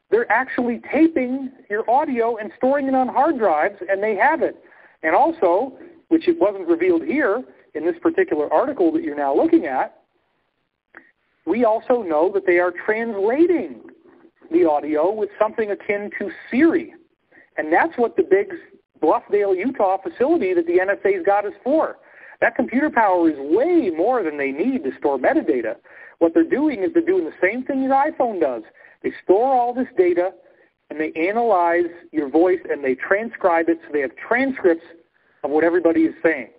They're actually taping your audio and storing it on hard drives, and they have it. And also, which it wasn't revealed here in this particular article that you're now looking at, we also know that they are translating the audio with something akin to Siri. And that's what the big Bluffdale, Utah facility that the NSA's got is for. That computer power is way more than they need to store metadata. What they're doing is they're doing the same thing your iPhone does. They store all this data, and they analyze your voice, and they transcribe it, so they have transcripts of what everybody is saying.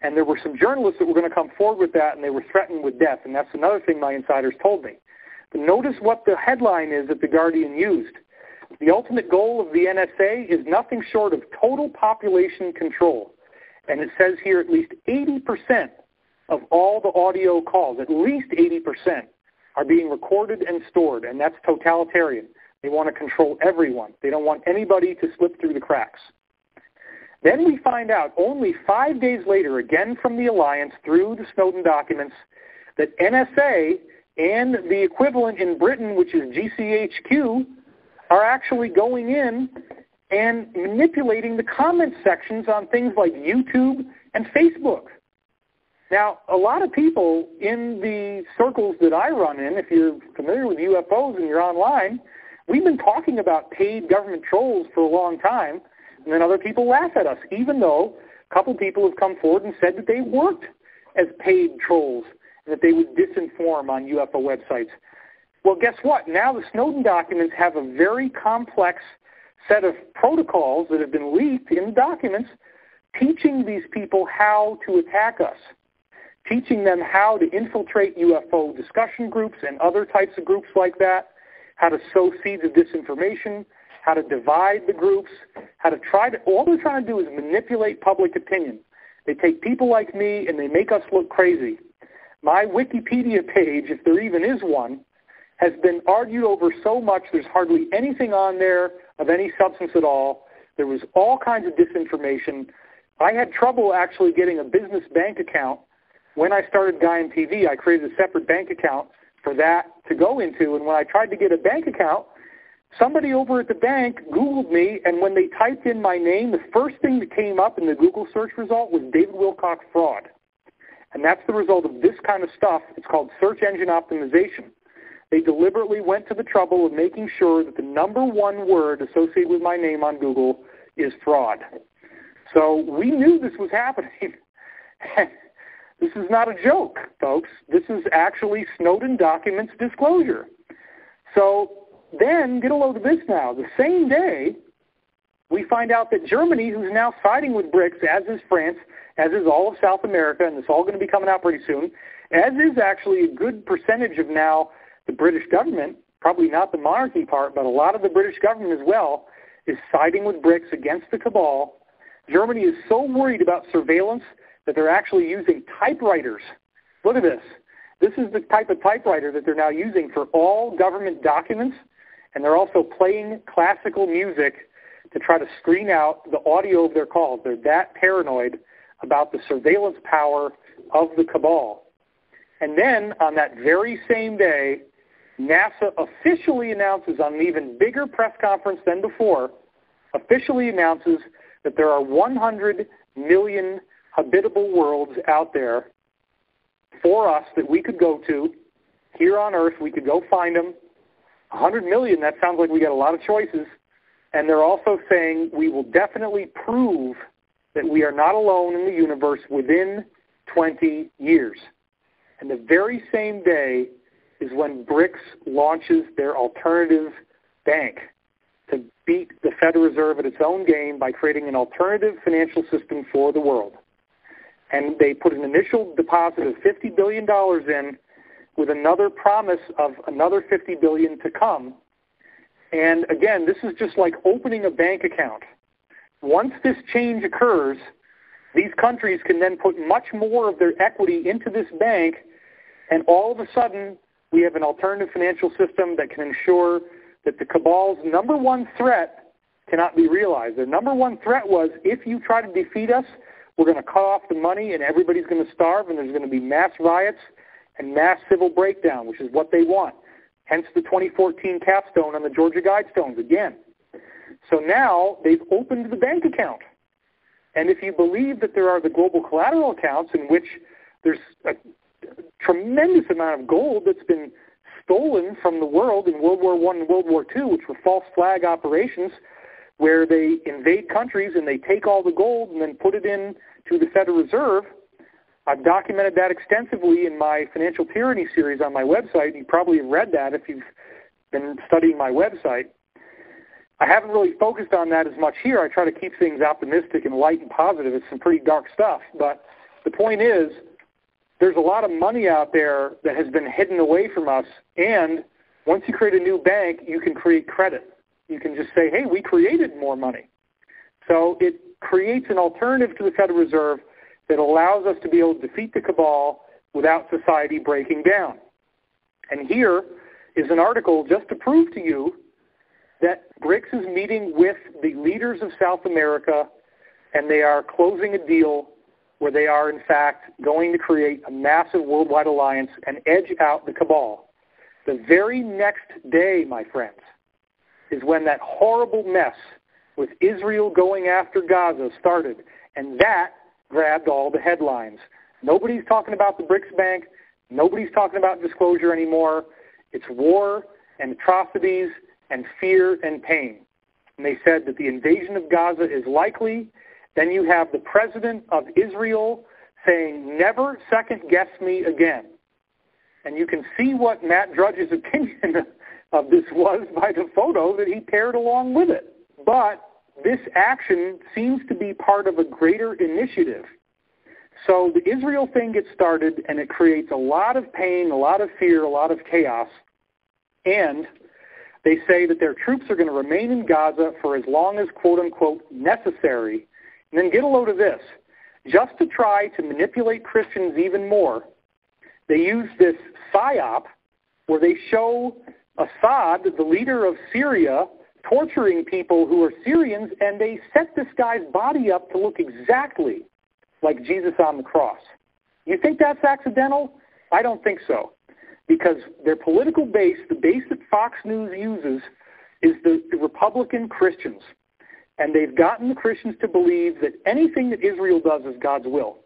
And there were some journalists that were going to come forward with that, and they were threatened with death, and that's another thing my insiders told me. But notice what the headline is that The Guardian used. The ultimate goal of the NSA is nothing short of total population control. And it says here at least 80% of all the audio calls, at least 80%, are being recorded and stored, and that's totalitarian. They want to control everyone. They don't want anybody to slip through the cracks. Then we find out only 5 days later, again from the Alliance through the Snowden documents, that NSA and the equivalent in Britain, which is GCHQ, are actually going in and manipulating the comment sections on things like YouTube and Facebook. Now, a lot of people in the circles that I run in, if you're familiar with UFOs and you're online, we've been talking about paid government trolls for a long time, and then other people laugh at us, even though a couple people have come forward and said that they worked as paid trolls and that they would disinform on UFO websites. Well, guess what? Now the Snowden documents have a very complex set of protocols that have been leaked in the documents teaching these people how to attack us, teaching them how to infiltrate UFO discussion groups and other types of groups like that, how to sow seeds of disinformation, how to divide the groups, how to all they're trying to do is manipulate public opinion. They take people like me and they make us look crazy. My Wikipedia page, if there even is one, has been argued over so much there's hardly anything on there of any substance at all. There was all kinds of disinformation. I had trouble actually getting a business bank account. When I started Gaiam TV, I created a separate bank account for that to go into, and when I tried to get a bank account, somebody over at the bank Googled me, and when they typed in my name, the first thing that came up in the Google search result was David Wilcock fraud. And that's the result of this kind of stuff. It's called search engine optimization. They deliberately went to the trouble of making sure that the number one word associated with my name on Google is fraud. So we knew this was happening. This is not a joke, folks. This is actually Snowden documents disclosure. So then, get a load of this now. The same day, we find out that Germany, who's now siding with BRICS, as is France, as is all of South America, and it's all going to be coming out pretty soon, as is actually a good percentage of now the British government, probably not the monarchy part, but a lot of the British government as well, is siding with BRICS against the cabal. Germany is so worried about surveillance that they're actually using typewriters. Look at this. This is the type of typewriter that they're now using for all government documents, and they're also playing classical music to try to screen out the audio of their calls. They're that paranoid about the surveillance power of the cabal. And then on that very same day, NASA officially announces on an even bigger press conference than before, officially announces that there are 100 million habitable worlds out there for us that we could go to here on Earth. We could go find them. 100 million, that sounds like we got a lot of choices. And they're also saying we will definitely prove that we are not alone in the universe within 20 years. And the very same day is when BRICS launches their alternative bank to beat the Federal Reserve at its own game by creating an alternative financial system for the world. And they put an initial deposit of $50 billion in with another promise of another $50 billion to come. And again, this is just like opening a bank account. Once this change occurs, these countries can then put much more of their equity into this bank, and all of a sudden we have an alternative financial system that can ensure that the cabal's number one threat cannot be realized. Their number one threat was, if you try to defeat us, we're going to cut off the money and everybody's going to starve and there's going to be mass riots and mass civil breakdown, which is what they want. Hence the 2014 capstone on the Georgia Guidestones again. So now they've opened the bank account. And if you believe that there are the global collateral accounts in which there's a tremendous amount of gold that's been stolen from the world in World War I and World War II, which were false flag operations where they invade countries and they take all the gold and then put it in to the Federal Reserve. I've documented that extensively in my Financial Tyranny series on my website. You probably have read that if you've been studying my website. I haven't really focused on that as much here. I try to keep things optimistic and light and positive. It's some pretty dark stuff. But the point is, there's a lot of money out there that has been hidden away from us. And once you create a new bank, you can create credit. You can just say, hey, we created more money. So it creates an alternative to the Federal Reserve that allows us to be able to defeat the cabal without society breaking down. And here is an article just to prove to you that BRICS is meeting with the leaders of South America, and they are closing a deal where they are, in fact, going to create a massive worldwide alliance and edge out the cabal. The very next day, my friends, is when that horrible mess with Israel going after Gaza started, and that grabbed all the headlines. Nobody's talking about the BRICS Bank. Nobody's talking about disclosure anymore. It's war and atrocities and fear and pain. And they said that the invasion of Gaza is likely. Then you have the president of Israel saying, never second-guess me again. And you can see what Matt Drudge's opinion of this was by the photo that he paired along with it. But this action seems to be part of a greater initiative. So the Israel thing gets started, and it creates a lot of pain, a lot of fear, a lot of chaos. And they say that their troops are going to remain in Gaza for as long as, quote-unquote, necessary. And then get a load of this. Just to try to manipulate Christians even more, they use this psyop where they show Assad, the leader of Syria, torturing people who are Syrians, and they set this guy's body up to look exactly like Jesus on the cross. You think that's accidental? I don't think so. Because their political base, the base that Fox News uses, is the Republican Christians. And they've gotten the Christians to believe that anything that Israel does is God's will.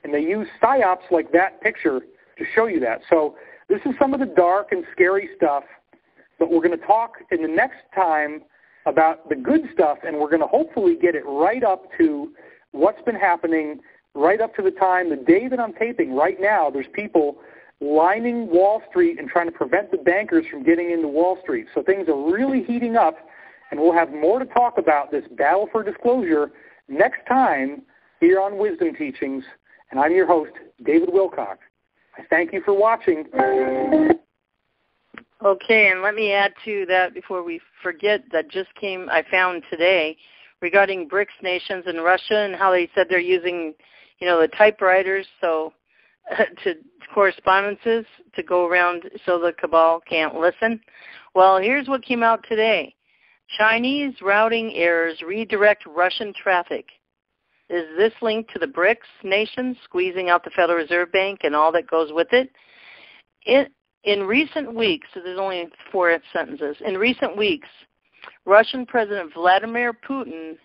And they use psyops like that picture to show you that. So this is some of the dark and scary stuff, but we're going to talk in the next time about the good stuff, and we're going to hopefully get it right up to what's been happening right up to the time, the day that I'm taping. Right now, there's people lining Wall Street and trying to prevent the bankers from getting into Wall Street. So things are really heating up, and we'll have more to talk about this battle for disclosure next time here on Wisdom Teachings. And I'm your host, David Wilcock. I thank you for watching. Okay, and let me add to that before we forget that I found today regarding BRICS nations and Russia and how they said they're using, the typewriters to correspondences to go around so the cabal can't listen. Well, here's what came out today. Chinese routing errors redirect Russian traffic. Is this linked to the BRICS nations squeezing out the Federal Reserve Bank and all that goes with it? In recent weeks, so there's only 4 sentences. In recent weeks, Russian President Vladimir Putin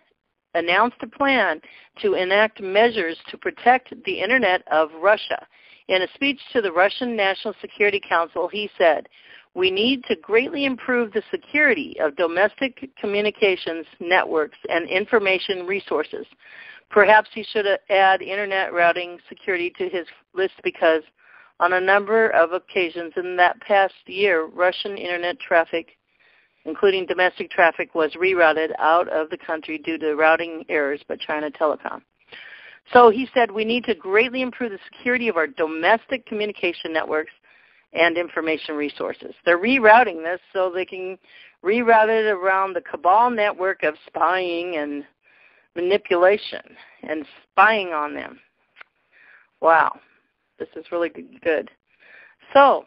announced a plan to enact measures to protect the Internet of Russia. In a speech to the Russian National Security Council, he said, "We need to greatly improve the security of domestic communications networks and information resources." Perhaps he should add Internet routing security to his list because on a number of occasions in that past year, Russian Internet traffic, including domestic traffic, was rerouted out of the country due to routing errors by China Telecom. So he said we need to greatly improve the security of our domestic communication networks and information resources. They're rerouting this so they can reroute it around the cabal network of spying and manipulation and spying on them. Wow, this is really good. So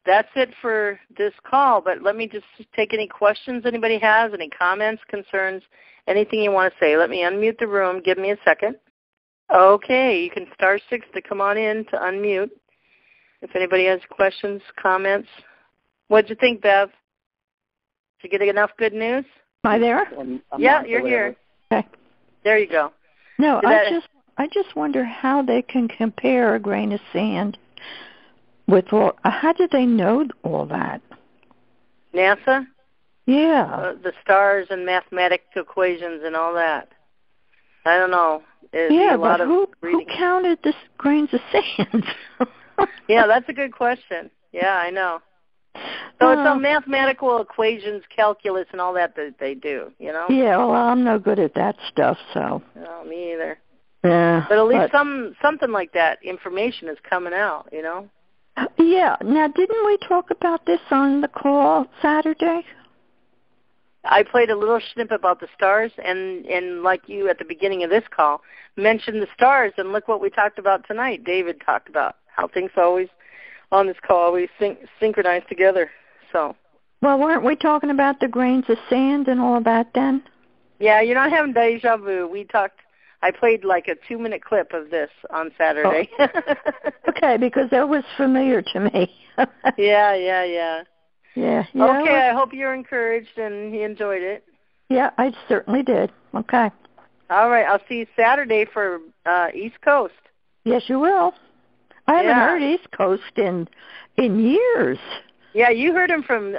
that's it for this call, but let me just take any questions anybody has, any comments, concerns, anything you want to say. Let me unmute the room. Give me a second. Okay, you can star 6 to come on in to unmute. If anybody has questions, comments. What'd you think, Bev? Did you get enough good news? Am I there? Yeah, you're here. Okay. There you go. No, I just wonder how they can compare a grain of sand with all. How did they know all that? NASA? Yeah. The stars and mathematical equations and all that. I don't know. But who counted the grains of sand? Yeah, that's a good question. Yeah, I know. So it's all mathematical equations, calculus, and all that they do, you know? Yeah, well, I'm no good at that stuff, so. No, me either. Yeah. But at least something like that information is coming out, you know? Yeah. Now, didn't we talk about this on the call Saturday? I played a little snippet about the stars, and like you at the beginning of this call, mentioned the stars, and look what we talked about tonight. David talked about how things always, on this call, we synchronize together. So. Well, weren't we talking about the grains of sand and all that then? Yeah, you're not having deja vu. I played like a 2-minute clip of this on Saturday. Oh. Okay, because that was familiar to me. Yeah. Yeah. Okay, I hope you're encouraged and you enjoyed it. Yeah, I certainly did. Okay. All right, I'll see you Saturday for East Coast. Yes, you will. I haven't heard East Coast in years. Yeah, you heard him from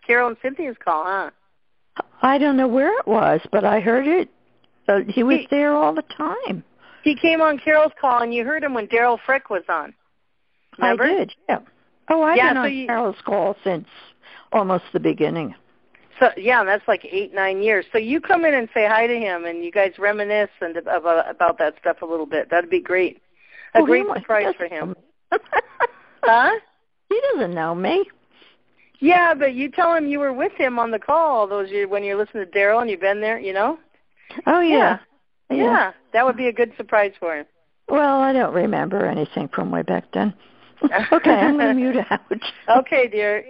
Carol and Cynthia's call, huh? I don't know where it was, but I heard it. He was there all the time. He came on Carol's call, and you heard him when Daryl Frick was on. Remember? I did, yeah. Oh, I've been on Carol's call since almost the beginning. So yeah, that's like 8-9 years. So you come in and say hi to him, and you guys reminisce and about that stuff a little bit. That'd be great. A great surprise for him. Huh? He doesn't know me. Yeah, but you tell him you were with him on the call all those years when you're listening to Daryl and you've been there, you know? Oh, yeah. Yeah, that would be a good surprise for him. Well, I don't remember anything from way back then. Okay, I'm going to mute out. Okay, dear.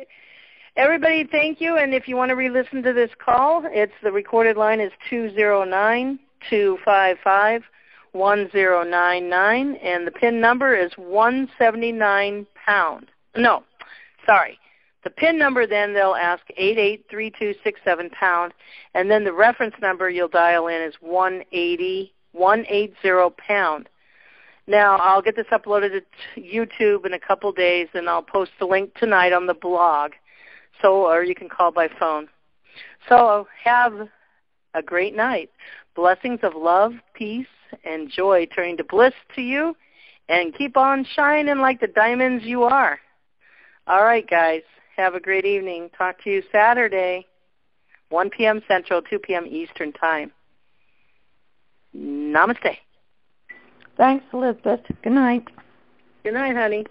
Everybody, thank you. And if you want to re-listen to this call, the recorded line is 209-255-1099, and the PIN number is 179#. No, sorry. The PIN number, then they'll ask 883267#, and then the reference number you'll dial in is 180#. Now, I'll get this uploaded to YouTube in a couple days, and I'll post the link tonight on the blog, or you can call by phone. So have a great night. Blessings of love, peace, and joy turning to bliss to you, and keep on shining like the diamonds you are. All right, guys. Have a great evening. Talk to you Saturday, 1 p.m. Central, 2 p.m. Eastern Time. Namaste. Thanks, Elizabeth. Good night. Good night, honey.